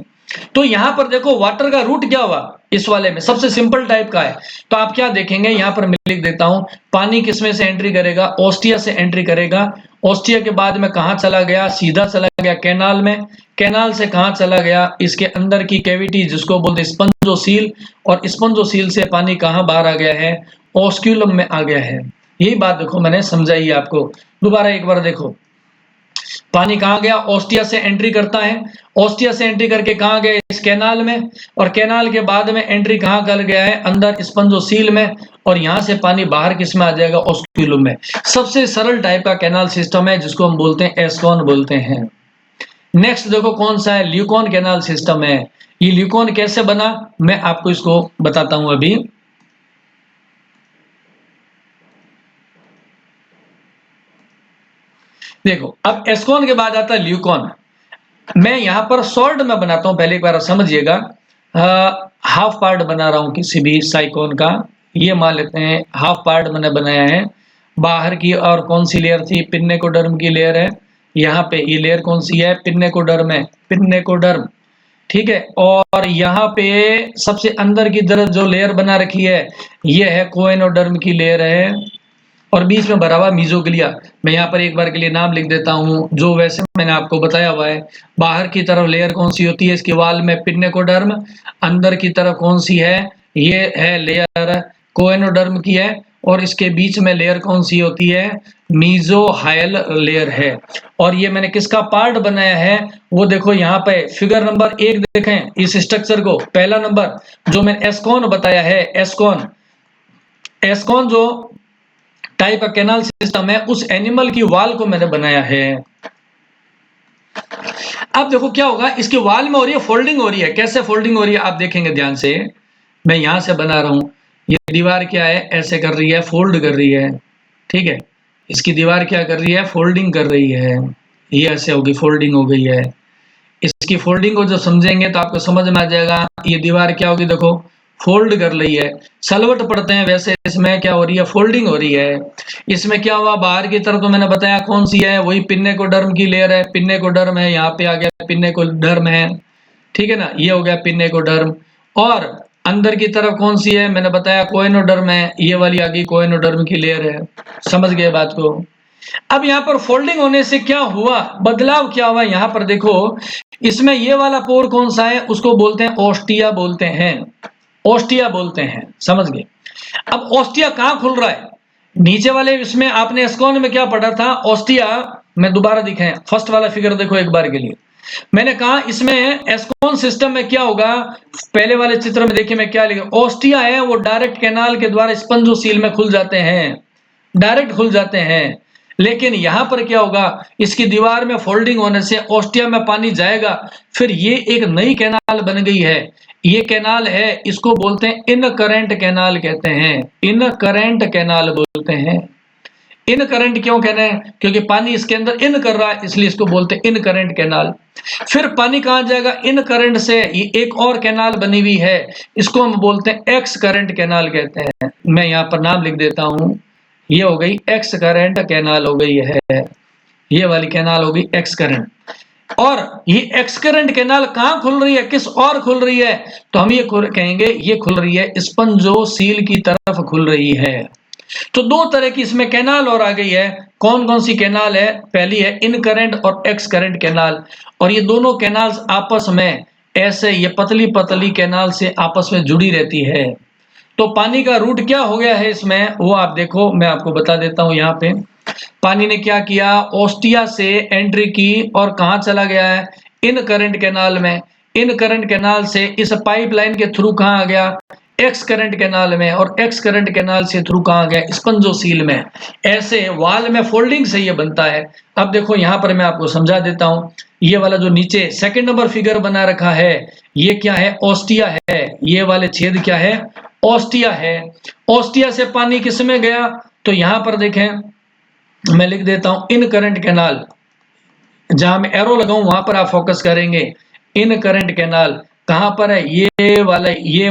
तो यहां पर देखो वाटर का रूट क्या हुआ? इस वाले में सबसे सिंपल टाइप का है। तो आप क्या देखेंगे यहां पर मैं लिख देता हूं, पानी किसमें से एंट्री करेगा? ओस्टिया से एंट्री करेगा। ओस्टिया के बाद में कहां चला गया? सीधा चला गया कैनाल में। कैनाल से कहां चला गया? इसके अंदर की कैविटी जिसको बोलते स्पंजोसील, और स्पंजोसील से पानी कहां बाहर आ गया है? ऑस्क्यूलम में आ गया है। यही बात देखो मैंने समझाई है आपको। दोबारा एक बार देखो, पानी कहां गया? ओस्टिया से एंट्री करता है। ओस्टिया से एंट्री करके कहां गया? इस कैनाल में। और कैनाल के बाद में एंट्री कहां कर गया है? अंदर स्पंजोसील में। और यहां से पानी बाहर किस में आ जाएगा? ऑस्क्यूलम में। सबसे सरल टाइप का कैनाल सिस्टम है जिसको हम बोलते हैं एस्कॉन बोलते हैं। नेक्स्ट देखो कौन सा है? ल्यूकॉन कैनाल सिस्टम है। ये ल्यूकॉन कैसे बना मैं आपको इसको बताता हूं अभी। देखो अब एस्कॉन के बाद आता है ल्यूकॉन। मैं यहां पर शॉर्ट में बनाता हूं, पहले एक बार समझिएगा। हाफ पार्ट बना रहा हूं किसी भी साइकोन का। ये मान लेते हैं हाफ पार्ट मैंने बनाया है। बाहर की और कौन सी लेयर थी? पिन्नेकोडर्म की लेयर है। यहाँ पे ये लेयर कौन सी है? पिन्नेकोडर्म है, पिन्नेकोडर्म। ठीक है। और यहाँ पे सबसे अंदर की तरफ जो लेयर बना रखी है ये है कोएनोडर्म की लेयर है। और बीच में भरा हुआ मीजोग्लिया। मैं यहाँ पर एक बार के लिए नाम लिख देता हूँ जो वैसे मैंने आपको बताया हुआ है। बाहर की तरफ लेयर कौन सी होती है? इसके वाल में पिन्नेकोडर्म। अंदर की तरफ कौन सी है? ये है लेयर कोएनोडर्म की है। और इसके बीच में लेयर कौन सी होती है? मीजोहाइल लेयर है। और ये मैंने किसका पार्ट बनाया है वो देखो यहाँ पे फिगर नंबर 1 देखें इस स्ट्रक्चर को। पहला नंबर जो मैंने एस्कॉन बताया है, एस्कॉन। एस्कॉन जो टाइप का कैनाल सिस्टम है, उस एनिमल की वाल को मैंने बनाया है। अब देखो क्या होगा, इसके वाल में हो रही है फोल्डिंग हो रही है। कैसे फोल्डिंग हो रही है आप देखेंगे ध्यान से। मैं यहां से बना रहा हूं, ये दीवार क्या है, ऐसे कर रही है, फोल्ड कर रही है, ठीक है। इसकी दीवार क्या कर रही है, फोल्डिंग कर रही है। ये ऐसे होगी, फोल्डिंग हो गई है। इसकी फोल्डिंग को जब समझेंगे तो आपको समझ में आ जाएगा। ये दीवार क्या होगी, देखो फोल्ड कर रही है। सलवट पड़ते हैं वैसे, इसमें क्या हो रही है, फोल्डिंग हो रही है। इसमें क्या हुआ, बाहर की तरफ तो मैंने बताया कौन सी है, वही पिन्नेकोडर्म की लेयर है। पिन्नेकोडर्म है, यहाँ पे आ गया पिन्नेकोडर्म है, ठीक है ना, ये हो गया पिन्नेकोडर्म। और अंदर की तरफ कौन सी है, मैंने बताया कोएनोडर्म है, ये वाली आ गई कोएनोडर्म की लेयर है। समझ गए बात को। अब यहाँ पर फोल्डिंग होने से क्या हुआ, बदलाव क्या हुआ, यहाँ पर देखो, इसमें ये वाला पोर कौन सा है, उसको बोलते हैं ओस्टिया बोलते हैं, ओस्टिया बोलते हैं। समझ गए। अब ओस्टिया कहाँ खुल रहा है, नीचे वाले इसमें आपने एस्कॉन में क्या पढ़ा था, ओस्टिया। मैं दोबारा दिखाएं, फर्स्ट वाला फिगर देखो एक बार के लिए। मैंने कहा इसमें एस्कॉन सिस्टम में क्या होगा, पहले वाले चित्र में देखिए मैं क्या लिखा, ओस्टिया है वो डायरेक्ट कैनाल के द्वारा स्पंजोसील में खुल जाते हैं, डायरेक्ट खुल जाते हैं। लेकिन यहां पर क्या होगा, इसकी दीवार में फोल्डिंग होने से ओस्टिया में पानी जाएगा, फिर ये एक नई कैनाल बन गई है। ये कैनाल है, इसको बोलते हैं इन करंट कैनाल कहते हैं, इन करंट कैनाल बोलते हैं। इन करंट क्यों कह रहे हैं, क्योंकि पानी इसके अंदर इन कर रहा है, इसलिए इसको बोलते हैं इन करंट कैनाल। फिर पानी कहां जाएगा, इन करंट से ये एक और कैनाल बनी हुई है, इसको हम बोलते हैं एक्स करंट कैनाल कहते हैं। मैं यहाँ पर नाम लिख देता हूं, ये हो गई एक्स करंट कैनाल हो गई है, ये वाली कैनाल हो गई एक्स करंट। और ये एक्स करंट कैनाल कहां खुल रही है, किस और खुल रही है, तो हम ये कहेंगे ये खुल रही है स्पंजोसील की तरफ खुल रही है। तो दो तरह की इसमें कैनाल और आ गई है। कौन कौन सी कैनाल है, पहली है इन करंट और एक्स करंट कैनाल। और ये दोनों कैनाल्स आपस में ऐसे ये पतली पतली कैनाल से आपस में जुड़ी रहती है। तो पानी का रूट क्या हो गया है इसमें, वो आप देखो, मैं आपको बता देता हूं। यहाँ पे पानी ने क्या किया, ओस्टिया से एंट्री की और कहां चला गया है, इन करंट कैनाल में। इन करंट कैनाल से इस पाइपलाइन के थ्रू कहां आ गया, एक्स करंट कैनाल में। और एक्स करंट कैनाल से थ्रू कहां गया, स्पंजोसील में। ऐसे वाल में फोल्डिंग से ये बनता है। अब देखो यहां पर मैं आपको समझा देता हूं, ये वाला जो नीचे सेकंड नंबर फिगर बना रखा है, ये क्या है, ओस्टिया है। ये वाले छेद क्या है, ओस्टिया है। ओस्टिया से पानी किस में गया, तो यहां पर देखें, मैं लिख देता हूं इन करंट कैनाल, जहां मैं एरो लगाऊं वहां पर आप फोकस करेंगे। इन करंट कैनाल कहां पर है, ये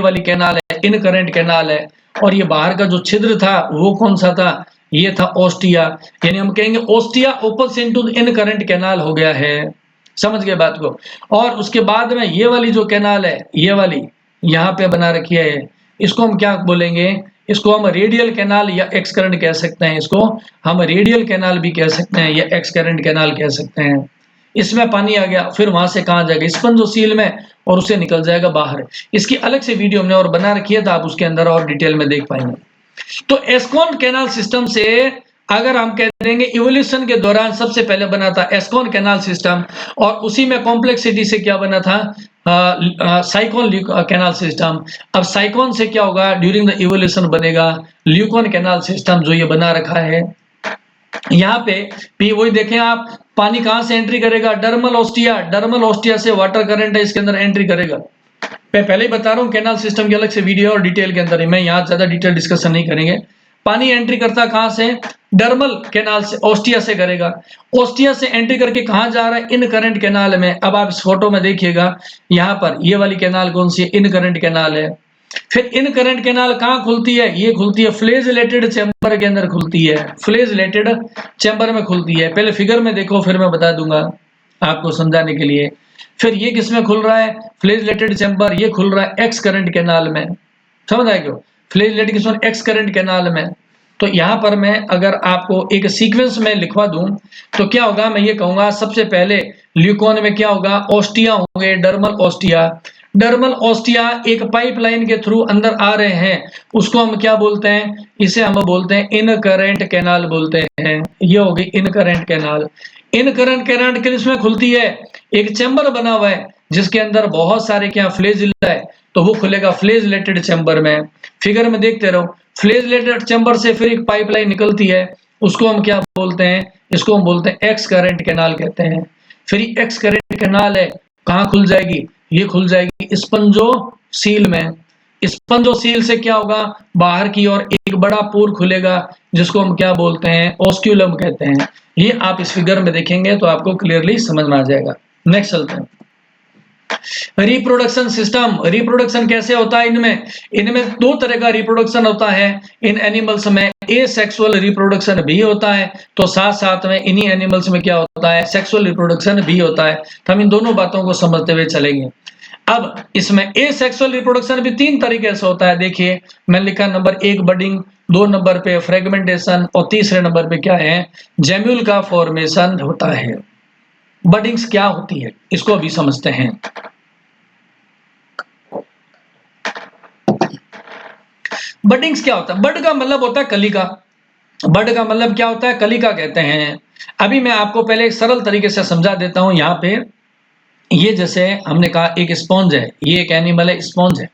वाली कैनाल है, इन करंट कैनाल है। और ये बाहर का जो छिद्र था वो कौन सा था, ये था ओस्टिया। यानी हम कहेंगे ostia opens into in current canal हो गया है। समझ गए बात को। और उसके बाद में ये वाली जो कैनाल है, ये वाली यहाँ पे बना रखी है, इसको हम क्या बोलेंगे, इसको हम रेडियल कैनाल या एक्स करंट कह सकते हैं। इसको हम रेडियल कैनाल भी कह सकते हैं या एक्स करंट कैनाल कह सकते हैं। इसमें पानी आ गया, फिर वहां से कहां जाएगा, स्पंजोसील में, और उसे निकल जाएगा बाहर। इसकी अलग से वीडियो हमने और बना रखी है, तो आप उसके अंदर और डिटेल में देख पाएंगे। तो एस्कॉन कैनाल सिस्टम से अगर हम कह देंगे इवोल्यूशन के दौरान सबसे पहले बना था एस्कॉन कैनाल सिस्टम, और उसी में कॉम्प्लेक्सिटी से क्या बना था, साइकोन कैनाल सिस्टम। अब साइकोन से क्या होगा, ड्यूरिंग द इवोल्यूशन बनेगा ल्यूकोन कैनाल सिस्टम, जो ये बना रखा है। यहाँ पे भी वही देखें आप, पानी कहां से एंट्री करेगा, डर्मल ओस्टिया, डर्मल ओस्टिया से वाटर करंट है इसके अंदर एंट्री करेगा। मैं पहले ही बता रहा हूँ, कैनाल सिस्टम की अलग से वीडियो और डिटेल के अंदर है, मैं यहाँ ज्यादा डिटेल डिस्कशन नहीं करेंगे। पानी एंट्री करता कहां से, डर्मल कैनाल से, ओस्टिया से करेगा। ओस्टिया से एंट्री करके कहां जा रहा है, इन करंट कैनाल में। अब आप इस फोटो में देखिएगा, यहाँ पर ये वाली कैनाल कौन सी है, इन करंट कैनाल है। फिर इन करंट कैनाल कहां खुलती है, ये खुलती है फ्लेजलेटेड चैम्बर के अंदर खुलती है, फ्लेजलेटेड चैम्बर में खुलती है। पहले फिगर में देखो, फिर मैं बता दूंगा आपको समझाने के लिए। फिर ये किसमें खुल रहा है, फ्लेजलेटेड चैम्बर, ये खुल रहा है एक्स करंट कैनाल में। समझ आए क्यों, फ्लेजलेटेड किसमें, एक्स करंट कैनाल में। तो यहां पर मैं अगर आपको एक सीक्वेंस में लिखवा दूं तो क्या होगा, मैं ये कहूंगा सबसे पहले ल्यूकोन में क्या होगा, ओस्टिया होंगे, डर्मल ओस्टिया। डर्मल ओस्टिया एक पाइपलाइन के थ्रू अंदर आ रहे हैं, उसको हम क्या बोलते हैं, इसे हम बोलते हैं इन करंट कैनाल बोलते हैं। ये होगी इन करंट कैनाल। इन करंट कैनाल किसमें खुलती है, एक चैम्बर बना हुआ है जिसके अंदर बहुत सारे क्या फ्लेजिला है, तो वो खुलेगा फ्लेजलेटेड चैम्बर में। फिगर में देखते रहो, फ्लैजेलेटेड चैम्बर से फिर एक पाइपलाइन निकलती है, उसको हम क्या बोलते हैं, इसको हम बोलते हैं एक्स करंट कैनाल कहते हैं। फिर एक्स करंट कैनाल है, कहाँ खुल जाएगी, ये खुल जाएगी स्पंजोसील में। स्पंजोसील से क्या होगा, बाहर की ओर एक बड़ा पोर खुलेगा, जिसको हम क्या बोलते हैं, ऑस्क्यूलम कहते हैं। ये आप इस फिगर में देखेंगे तो आपको क्लियरली समझ में आ जाएगा। नेक्स्ट चलते हैं। रिप्रोडक्शन सिस्टम, रिप्रोडक्शन कैसे होता है इनमें, इनमें दो तरह का रिप्रोडक्शन होता है इन एनिमल्स में। एसेक्सुअल रिप्रोडक्शन भी होता है, तो साथ साथ में इन्हीं एनिमल्स में क्या होता है, सेक्सुअल रिप्रोडक्शन भी होता है। तो हम इन दोनों बातों को समझते हुए चलेंगे। अब इसमें एसेक्सुअल रिप्रोडक्शन भी तीन तरीके से होता है। देखिए मैंने लिखा नंबर 1 बडिंग, 2 नंबर पे फ्रेगमेंटेशन और तीसरे नंबर पे क्या है, जेम्यूल का फॉर्मेशन होता है। बडिंग्स क्या होती है इसको अभी समझते हैं। बडिंग्स क्या होता है, बड का मतलब होता है कली का। बड का मतलब क्या होता है, कली का कहते हैं। अभी मैं आपको पहले एक सरल तरीके से समझा देता हूं। यहाँ पे ये जैसे हमने कहा एक स्पॉन्ज है, ये एक एनिमल है, स्पॉन्ज है,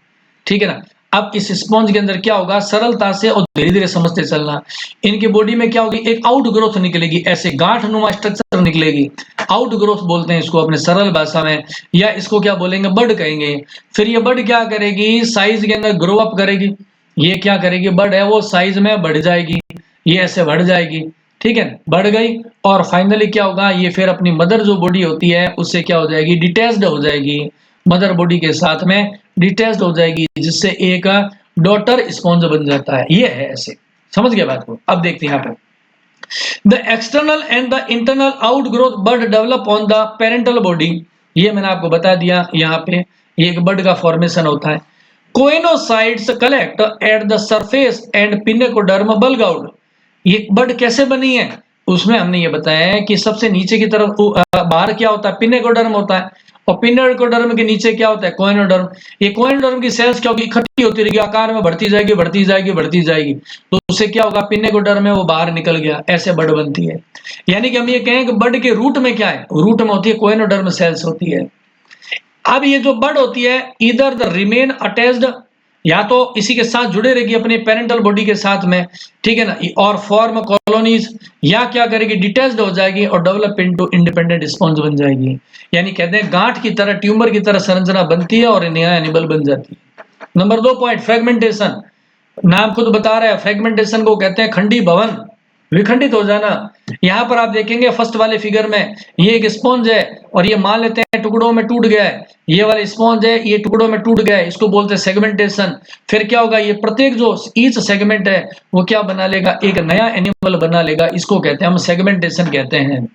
ठीक है ना। अब इस स्पॉन्ज के अंदर क्या होगा, सरलता से और धीरे धीरे समझते चलना। इनकी बॉडी में क्या होगी, एक आउट ग्रोथ निकलेगी, ऐसे गांठ नुमा स्ट्रक्चर निकलेगी। आउट ग्रोथ बोलते हैं इसको अपने सरल भाषा में, या इसको क्या बोलेंगे, बड कहेंगे। फिर ये बड क्या करेगी, साइज के अंदर ग्रो अप करेगी। ये क्या करेगी, बड है वो साइज में बढ़ जाएगी, ये ऐसे बढ़ जाएगी, ठीक है, बढ़ गई। और फाइनली क्या होगा, ये फिर अपनी मदर जो बॉडी होती है उससे क्या हो जाएगी, डिटैच्ड हो जाएगी, मदर बॉडी के साथ में डिटैच्ड हो जाएगी, जिससे एक डॉटर स्पॉन्ज बन जाता है। ये है ऐसे, समझ गए बात को। अब देखते हैं यहाँ पे, the external and the internal outgrowth bird develop on the parental body. ये मैंने आपको बता दिया, यहाँ पे ये एक बर्ड का फॉर्मेशन होता है। Coenocytes collect at the surface and pinacoderm bulge out. ये बर्ड कैसे बनी है, उसमें हमने ये बताया है कि सबसे नीचे की तरफ बाहर क्या होता है, पिनेकोडर्म होता है, और पिनेकोडर्म के नीचे क्या होता है, कोइनोडर्म। ये कोइनोडर्म की सेल्स क्या होगी, इकट्ठी होती रहेगी, आकार में बढ़ती जाएगी बढ़ती जाएगी बढ़ती जाएगी, तो उससे क्या होगा, पिनेकोडर्म में वो बाहर निकल गया, ऐसे बर्ड बनती है। यानी कि हम ये कहें कि बर्ड के रूट में क्या है, रूट में होती है कोइनोडर्म सेल्स होती है। अब ये जो बर्ड होती है, इधर द रिमेन अटैच्ड, या तो इसी के साथ जुड़े रहेगी अपने पेरेंटल बॉडी के साथ में, ठीक है ना, और फॉर्म कॉलोनीज, या क्या करेगी, डिटैच्ड हो जाएगी और डेवलप इनटू इंडिपेंडेंट स्पॉन्ज बन जाएगी। यानी कहते हैं गांठ की तरह, ट्यूमर की तरह संरचना बनती है और नया एनिमल बन जाती है। Number 2 point, fragmentation. नाम खुद बता रहा है, फ्रेगमेंटेशन को कहते हैं खंडी भवन, विखंडित हो जाना। यहां पर आप देखेंगे फर्स्ट वाले फिगर में, ये एक स्पॉन्ज है और ये मान लेते हैं टुकड़ों में टूट गया है। ये वाला स्पॉन्ज है, ये टुकड़ों में टूट गया है, इसको बोलते हैं सेगमेंटेशन। फिर क्या होगा, ये प्रत्येक जो ईच सेगमेंट है वो क्या बना लेगा, एक नया एनिमल बना लेगा, इसको कहते हैं हम सेगमेंटेशन कहते हैं।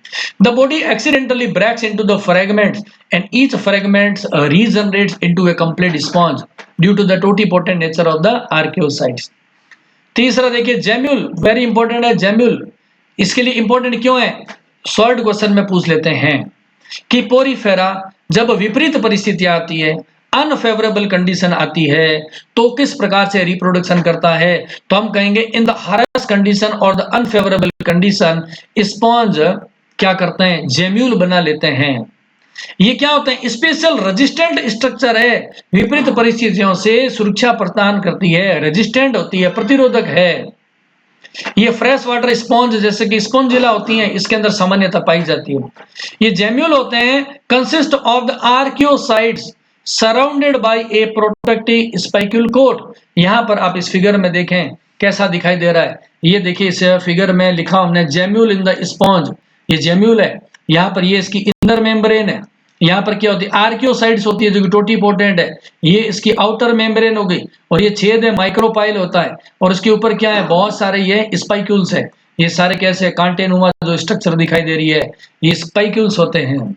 The body accidentally breaks into the fragments and each fragments regenerates into a complete sponge due to the totipotent nature of the archaeocytes. तीसरा देखिए जेम्यूल, वेरी इंपॉर्टेंट है जेम्यूल। इसके लिए इंपॉर्टेंट क्यों है, शॉर्ट क्वेश्चन में पूछ लेते हैं कि पोरीफेरा जब विपरीत परिस्थितियां आती है, अनफेवरेबल कंडीशन आती है, तो किस प्रकार से रिप्रोडक्शन करता है। तो हम कहेंगे इन द हार्श कंडीशन और द अनफेवरेबल कंडीशन स्पॉन्ज क्या करते हैं, जेम्यूल बना लेते हैं। ये क्या होता है, स्पेशल रेजिस्टेंट स्ट्रक्चर है, विपरीत परिस्थितियों से सुरक्षा प्रदान करती है, रेजिस्टेंट होती है, प्रतिरोधक है। ये फ्रेश वाटर स्पॉन्ज जैसे कि स्पॉन्जिला होती हैं, इसके अंदर सामान्यतः पाई जाती है। ये जेम्यूल होते हैं, consist of the archaeocytes surrounded by a protective spicule coat. यहां पर आप इस फिगर में देखें कैसा दिखाई दे रहा है, ये देखिए इस फिगर में लिखा हमने जेम्यूल इन द स्पॉन्ज, ये जेम्यूल है। यहाँ पर ये इसकी इनर मेम्ब्रेन है, यहाँ पर क्या होती है, आर्कियोसाइट्स होती है जो कि टोटीपोटेंट है, ये इसकी आउटर मेम्ब्रेन हो गई, और ये छेद है माइक्रोपाइल होता है, और उसके ऊपर क्या है, बहुत सारे ये स्पाइक्यूल्स है। ये सारे कैसे कांटेनुमा जो स्ट्रक्चर दिखाई दे रही है, ये स्पाइक्यूल्स होते हैं।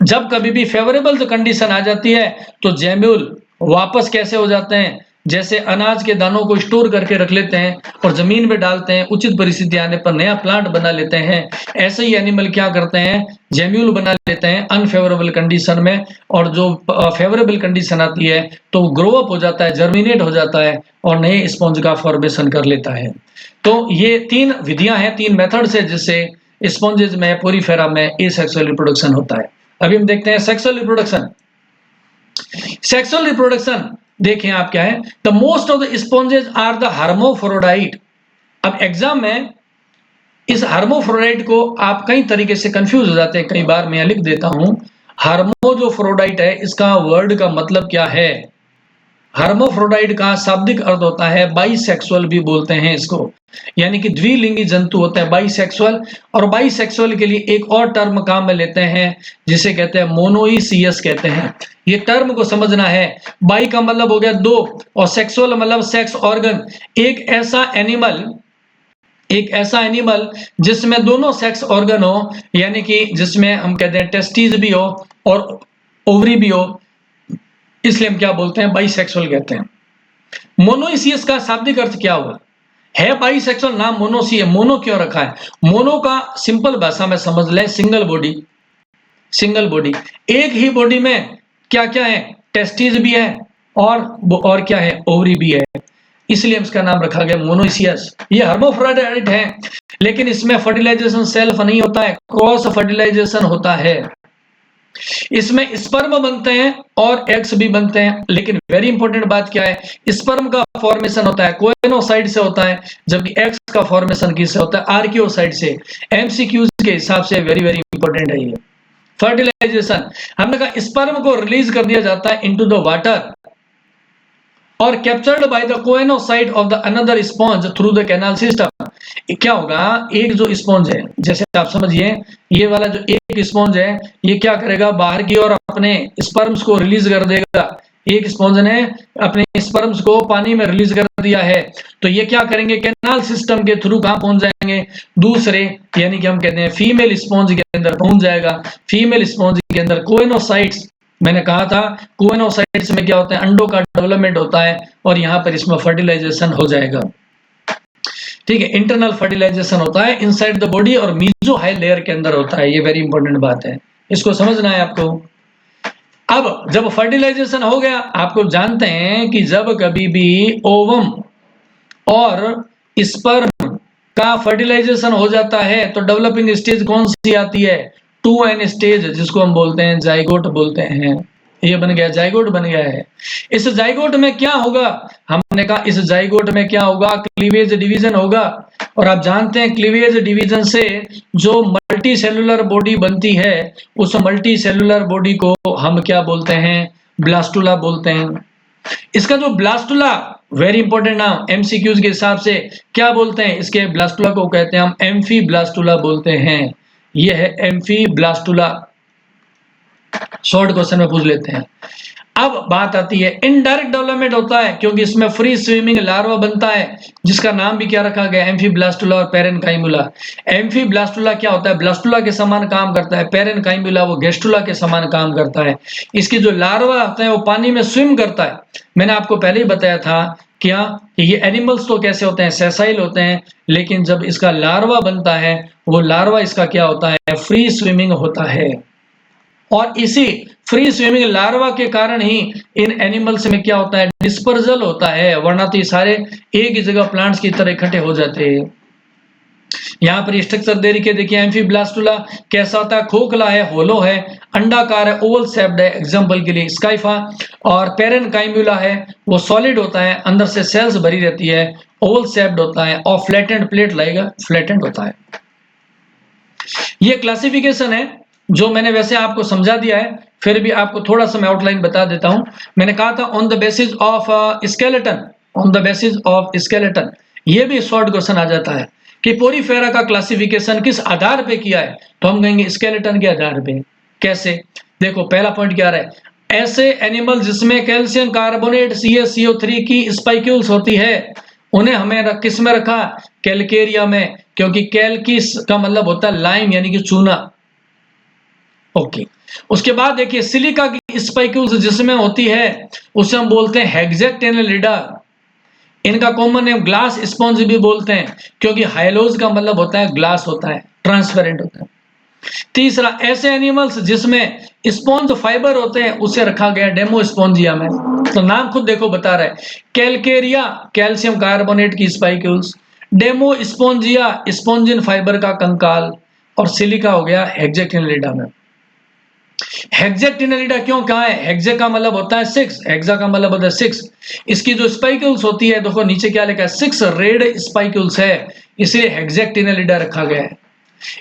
जब कभी भी फेवरेबल जो कंडीशन आ जाती है तो जेम्यूल वापस कैसे हो जाते हैं, जैसे अनाज के दानों को स्टोर करके रख लेते हैं और जमीन में डालते हैं, उचित परिस्थिति आने पर नया प्लांट बना लेते हैं, ऐसे ही एनिमल क्या करते हैं, जेम्यूल बना लेते हैं अनफेवरेबल कंडीशन में, और जो फेवरेबल कंडीशन आती है तो ग्रो अप हो जाता है, जर्मिनेट हो जाता है और नए स्पॉन्ज का फॉर्मेशन कर लेता है। तो ये तीन विधियां हैं, तीन मेथड से जिससे स्पॉन्जेज में, पोरीफेरा में एसेक्सुअल रिप्रोडक्शन होता है। अभी हम देखते हैं सेक्सुअल रिप्रोडक्शन। सेक्सुअल रिप्रोडक्शन देखें आप क्या है, the most of the sponges are the hermaphrodite. अब एग्जाम में इस हर्मोफ्रोडाइट को आप कई तरीके से कंफ्यूज हो जाते हैं, कई बार मैं लिख देता हूं। हर्मो जो फ्रोडाइट है, इसका वर्ड का मतलब क्या है? हर्मोफ्रोडाइट का शाब्दिक अर्थ होता है बाइसेक्सुअल भी बोलते हैं इसको, यानी कि द्विलिंगी जंतु होता है बाइसेक्सुअल। और बाइसेक्सुअल के लिए एक और टर्म काम में लेते हैं जिसे कहते हैं मोनोइसियस कहते हैं। ये टर्म को समझना है। बाई का मतलब हो गया दो, और सेक्सुअल मतलब सेक्स ऑर्गन। एक ऐसा एनिमल जिसमें दोनों सेक्स ऑर्गन हो, यानी कि जिसमें हम कहते हैं टेस्टीज भी हो और ओवरी भी हो, इसलिए हम क्या बोलते हैं? बाइसेक्सुअल कहते हैं। मोनोइसियस का शाब्दिक अर्थ क्या हुआ? है बाइसेक्सुअल, नाम मोनोसी है। मोनो क्यों रखा है? मोनो का सिंपल भाषा में समझ लें, सिंगल बॉडी। सिंगल बॉडी, एक ही बॉडी में क्या क्या है? टेस्टीज भी है और क्या है? ओवरी भी है, इसलिए इसका नाम रखा गया मोनोइसियस। ये हर्मोफ्रोडाइट है, लेकिन इसमें फर्टिलाइजेशन सेल्फ नहीं होता है, क्रॉस फर्टिलाइजेशन होता है। इसमें स्पर्म बनते हैं और एग्स भी बनते हैं, लेकिन वेरी इंपॉर्टेंट बात क्या है? स्पर्म का फॉर्मेशन होता है कोएनोसाइट से होता है, जबकि एग्स का फॉर्मेशन किससे होता है? आर्कियोसाइट से। एमसीक्यूज के हिसाब से वेरी वेरी इंपॉर्टेंट है ये। फर्टिलाइजेशन, हमने कहा स्पर्म को रिलीज कर दिया जाता है इनटू द वाटर और captured by the choanocyte of the another sponge through the canal system. क्या होगा? एक जो स्पॉन्ज है, जैसे आप समझिए ये वाला जो एक स्पॉन्ज है, ये क्या करेगा? बाहर की ओर अपने स्पर्म्स को रिलीज कर देगा। एक स्पॉन्ज ने अपने स्पर्म्स को पानी में रिलीज कर दिया है, तो ये क्या करेंगे? कैनाल सिस्टम के थ्रू कहां पहुंच जाएंगे? दूसरे, यानी कि हम कहते हैं फीमेल स्पॉन्ज के अंदर पहुंच जाएगा। फीमेल स्पॉन्ज के अंदर कोएनोसाइट्स, मैंने कहा था कोएनोसाइट्स में क्या होता है? अंडों का डेवलपमेंट होता है और यहां पर इसमें फर्टिलाइजेशन हो जाएगा। ठीक है, इंटरनल फर्टिलाइजेशन होता है इनसाइड द बॉडी और मीजो हाई लेयर के अंदर होता है। ये वेरी इंपॉर्टेंट बात है, इसको समझना है आपको। अब जब फर्टिलाइजेशन हो गया, आपको जानते हैं कि जब कभी भी ओवम और स्पर्म का फर्टिलाइजेशन हो जाता है तो डेवलपिंग स्टेज कौन सी आती है? 2n स्टेज, जिसको हम बोलते हैं जाइगोट बोलते हैं। ये बन गया, जाइगोट बन गया है। इस जाइगोट में क्या होगा? हमने कहा इस जाइगोट में क्या होगा? क्लीवेज डिवीजन होगा। और आप जानते हैं क्लीवेज डिवीजन से जो मल्टी सेलुलर बॉडी बनती है, उस मल्टी सेलुलर बॉडी को हम क्या बोलते हैं? ब्लास्टुला बोलते हैं। इसका जो ब्लास्टुला, वेरी इंपॉर्टेंट नाम, एमसीक्यूज के हिसाब से क्या बोलते हैं? इसके ब्लास्टुला को कहते हैं हम एम्फी ब्लास्टुला बोलते हैं। यह है एम्फी ब्लास्टुला। शॉर्ट क्वेश्चन में पूछ लेते हैं। अब बात आती है इनडायरेक्ट डेवलपमेंट होता है, क्योंकि इसमें फ्री स्विमिंग लार्वा बनता है, जिसका नाम भी क्या रखा गया? एम्फीब्लास्टुला और पेरेनकाइमुला। एम्फीब्लास्टुला क्या होता है? ब्लास्टुला के समान काम करता है। पेरेनकाइमुला वो गेस्टुला के समान काम करता है। इसकी जो लार्वा होता है वो पानी में स्विम करता है। मैंने आपको पहले ही बताया था क्या कि ये एनिमल्स तो कैसे होते हैं? सेसाइल होते हैं, लेकिन जब इसका लार्वा बनता है, वो लार्वा इसका क्या होता है? फ्री स्विमिंग होता है। और इसी फ्री स्विमिंग लार्वा के कारण ही इन एनिमल्स में क्या होता है? डिस्पर्जल होता है, वरना तो ये सारे एक ही जगह प्लांट्स की तरह इकट्ठे हो जाते हैं। यहाँ पर स्ट्रक्चर दे रखी है, देखिए एम्फीब्लास्टुला कैसा होता है? खोखला है, होलो है, अंडाकार है, ओवल शेप्ड है, एग्जांपल के लिए स्काइफा। और पेरेनकाइमुला है, वो सॉलिड होता है, अंदर से सेल्स भरी रहती है, ओवल शेप्ड होता है और फ्लैटेंड प्लेट लगेगा, फ्लैटेंड होता है। ये क्लासिफिकेशन है जो मैंने वैसे आपको समझा दिया है, फिर भी आपको थोड़ा सा मैं आउटलाइन बता देता हूं। मैंने कहा था on the basis of skeleton, on the basis of skeleton, ये भी शॉर्ट क्वेश्चन आ जाता है कि पोरीफेरा का क्लासिफिकेशन किस आधार पे किया है, तो हम कहेंगे स्केलेटन के आधार पे। कैसे? देखो पहला पॉइंट क्या रहा है? ऐसे एनिमल जिसमें कैल्शियम कार्बोनेट CaCO3 की स्पाइक्यूल्स होती है, उन्हें हमें किस में रखा? कैलकेरिया में, क्योंकि कैलकिस का मतलब होता है लाइम यानी कि चूना। ओके, उसके बाद देखिए सिलिका की स्पाइक्यूल्स जिसमें होती है उसे हम बोलते हैं हेक्सेक्टेनिलिडा। इनका कॉमन नेम ग्लास स्पॉन्ज भी बोलते हैं, क्योंकि हाइलोज का मतलब होता है ग्लास होता है, ट्रांसपेरेंट होता है। तीसरा, ऐसे एनिमल्स जिसमें स्पॉन्ज फाइबर होते हैं उसे रखा गया डेमोस्पोंजिया में। तो नाम खुद देखो बता रहा है, कैलकेरिया कैल्शियम कार्बोनेट की स्पाइक्यूल्स, डेमोस्पोंजिया स्पॉन्जिन फाइबर का कंकाल, और सिलिका हो गया हेक्सेक्टेनिलिडा में। हेक्सेक्टिनेलिडा क्यों कहा है? हेक्से का मतलब होता है 6, हेक्सा का मतलब होता है 6। इसकी जो स्पाइक्यूल्स होती है, देखो नीचे क्या लिखा है, 6 रेड स्पाइक्यूल्स है, इसलिए हेक्सेक्टिनेलिडा रखा गया है।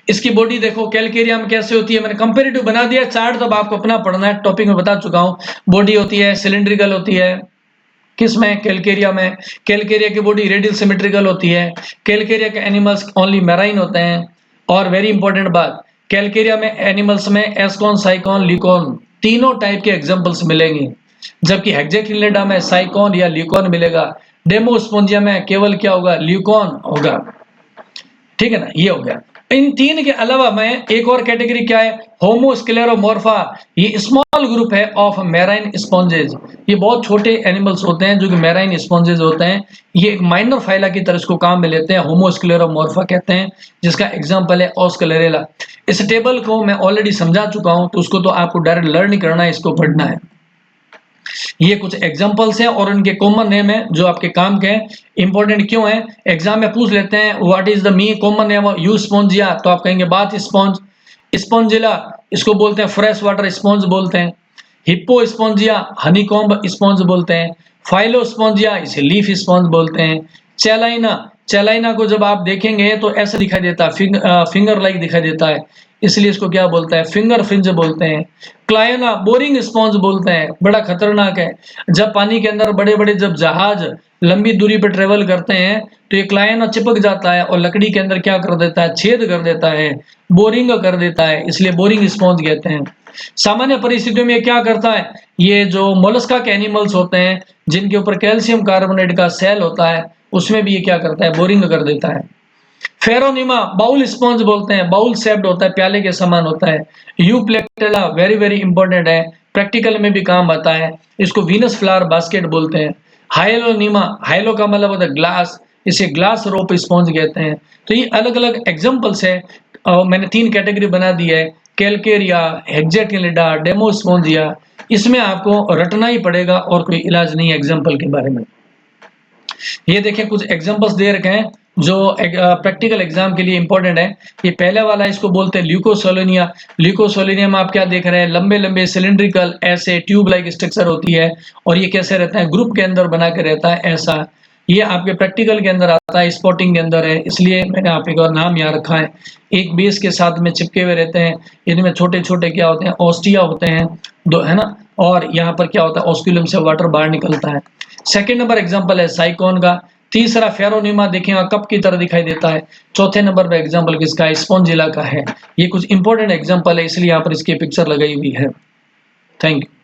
इसकी बॉडी देखो कैलकेरिया में कैसे होती है, मैंने कंपेरेटिव बना दिया चार्ट, तब आपको अपना पढ़ना है, टॉपिक में बता चुका हूं। बॉडी होती है सिलिंड्रिकल होती है, किसमें? कैलकेरिया में। कैलकेरिया की बॉडी रेडियल सिमेट्रिकल होती है। कैलकेरिया के एनिमल्स ओनली मैराइन होते हैं। और वेरी इंपॉर्टेंट बात, कैलकेरिया में एनिमल्स में एस्कॉन, साइकॉन, ल्यूकॉन तीनों टाइप के एग्जांपल्स मिलेंगे, जबकि हेक्सेक्टिनेलिडा में साइकॉन या ल्यूकॉन मिलेगा। डेमोस्पोंजिया में केवल क्या होगा? ल्यूकॉन होगा। ठीक है ना, ये हो गया। इन तीन के अलावा मैं एक और कैटेगरी क्या है, होमोस्क्लेरोमोर्फा, ये स्मॉल ग्रुप है ऑफ मैराइन स्पॉन्जेज। ये बहुत छोटे एनिमल्स होते हैं जो कि मैराइन स्पॉन्जेज होते हैं, ये एक माइनर फाइला की तरह इसको काम में लेते हैं, होमोस्क्लेरोमोर्फा कहते हैं, जिसका एग्जांपल है ऑस्क्लेरेला। इस टेबल को मैं ऑलरेडी समझा चुका हूं, तो उसको तो आपको डायरेक्ट लर्न नहीं करना है, इसको पढ़ना है। ये कुछ एग्जांपल्स हैं और उनके कॉमन नेम है जो आपके काम के हैं। इंपॉर्टेंट क्यों है, एग्जाम में पूछ लेते हैं what is the me common name of you Spongia, तो आप कहेंगे बाथ स्पॉन्ज। स्पॉन्जिला इसको बोलते हैं फ्रेश वाटर स्पॉन्ज बोलते हैं। हिप्पो स्पॉन्जिया हनीकॉम्ब स्पॉन्ज बोलते हैं। फाइलो स्पॉन्जिया इसे लीफ स्पॉन्ज बोलते हैं। चैलाइना, चैलाइना को जब आप देखेंगे तो ऐसा दिखाई देता है, फिंगर लाइक दिखाई देता है, इसलिए इसको क्या बोलता है? फिंगर फिंच बोलते हैं। क्लायोना बोरिंग स्पॉन्ज बोलते हैं, बड़ा खतरनाक है। जब पानी के अंदर बड़े बड़े जब जहाज लंबी दूरी पर ट्रेवल करते हैं तो ये क्लायोना चिपक जाता है और लकड़ी के अंदर क्या कर देता है? छेद कर देता है, बोरिंग कर देता है, इसलिए बोरिंग स्पॉन्ज कहते हैं। सामान्य परिस्थितियों में क्या करता है, ये जो मोलस्का के एनिमल्स होते हैं जिनके ऊपर कैल्शियम कार्बोनेट का सेल होता है, उसमें भी ये क्या करता है? बोरिंग कर देता है। फेरोनिमा बाउल स्पॉन्ज बोलते हैं, बाउल शेप्ड होता है, प्याले के समान होता है। यूप्लेक्टेला वेरी वेरी इंपॉर्टेंट है, प्रैक्टिकल में भी काम आता है, इसको वीनस फ्लावर बास्केट बोलते हैं। हाइलोनिमा, हाइलो का मतलब होता है ग्लास, इसे ग्लास रोप स्पॉन्ज कहते हैं। तो ये अलग अलग एग्जांपल्स है, मैंने 3 कैटेगरी बना दी है, कैलकेरिया, हेक्सेक्टिनेलिडा, डेमोस्पोंजिया। इसमें आपको रटना ही पड़ेगा और कोई इलाज नहीं है एग्जाम्पल के बारे में। ये देखिए कुछ एग्जांपल्स दे रखे हैं जो प्रैक्टिकल एग्जाम के लिए इंपॉर्टेंट है। ये पहले वाला इसको बोलते हैं ल्यूकोसोलिनिया। ल्यूकोसोलिनिया में आप क्या देख रहे हैं? लंबे लंबे सिलिंड्रिकल ऐसे ट्यूब लाइक स्ट्रक्चर होती है, और ये कैसे रहता है? ग्रुप के अंदर बना के रहता है ऐसा। ये आपके प्रैक्टिकल के अंदर आता है, स्पॉटिंग के अंदर है, इसलिए मैंने आप एक और नाम यहाँ रखा है। एक बेस के साथ में चिपके हुए रहते हैं, इनमें छोटे छोटे क्या होते हैं? ऑस्टिया होते हैं दो, है ना। और यहाँ पर क्या होता है? ऑस्क्यूलम से वाटर बाहर निकलता है। सेकंड नंबर एग्जांपल है साइकोन का। तीसरा फेरोनिमा देखेगा कप की तरह दिखाई देता है। चौथे नंबर पे एग्जांपल किसका है? स्पॉन्जिला का है। ये कुछ इंपॉर्टेंट एग्जांपल है, इसलिए यहाँ पर इसकी पिक्चर लगाई हुई है। Thank you.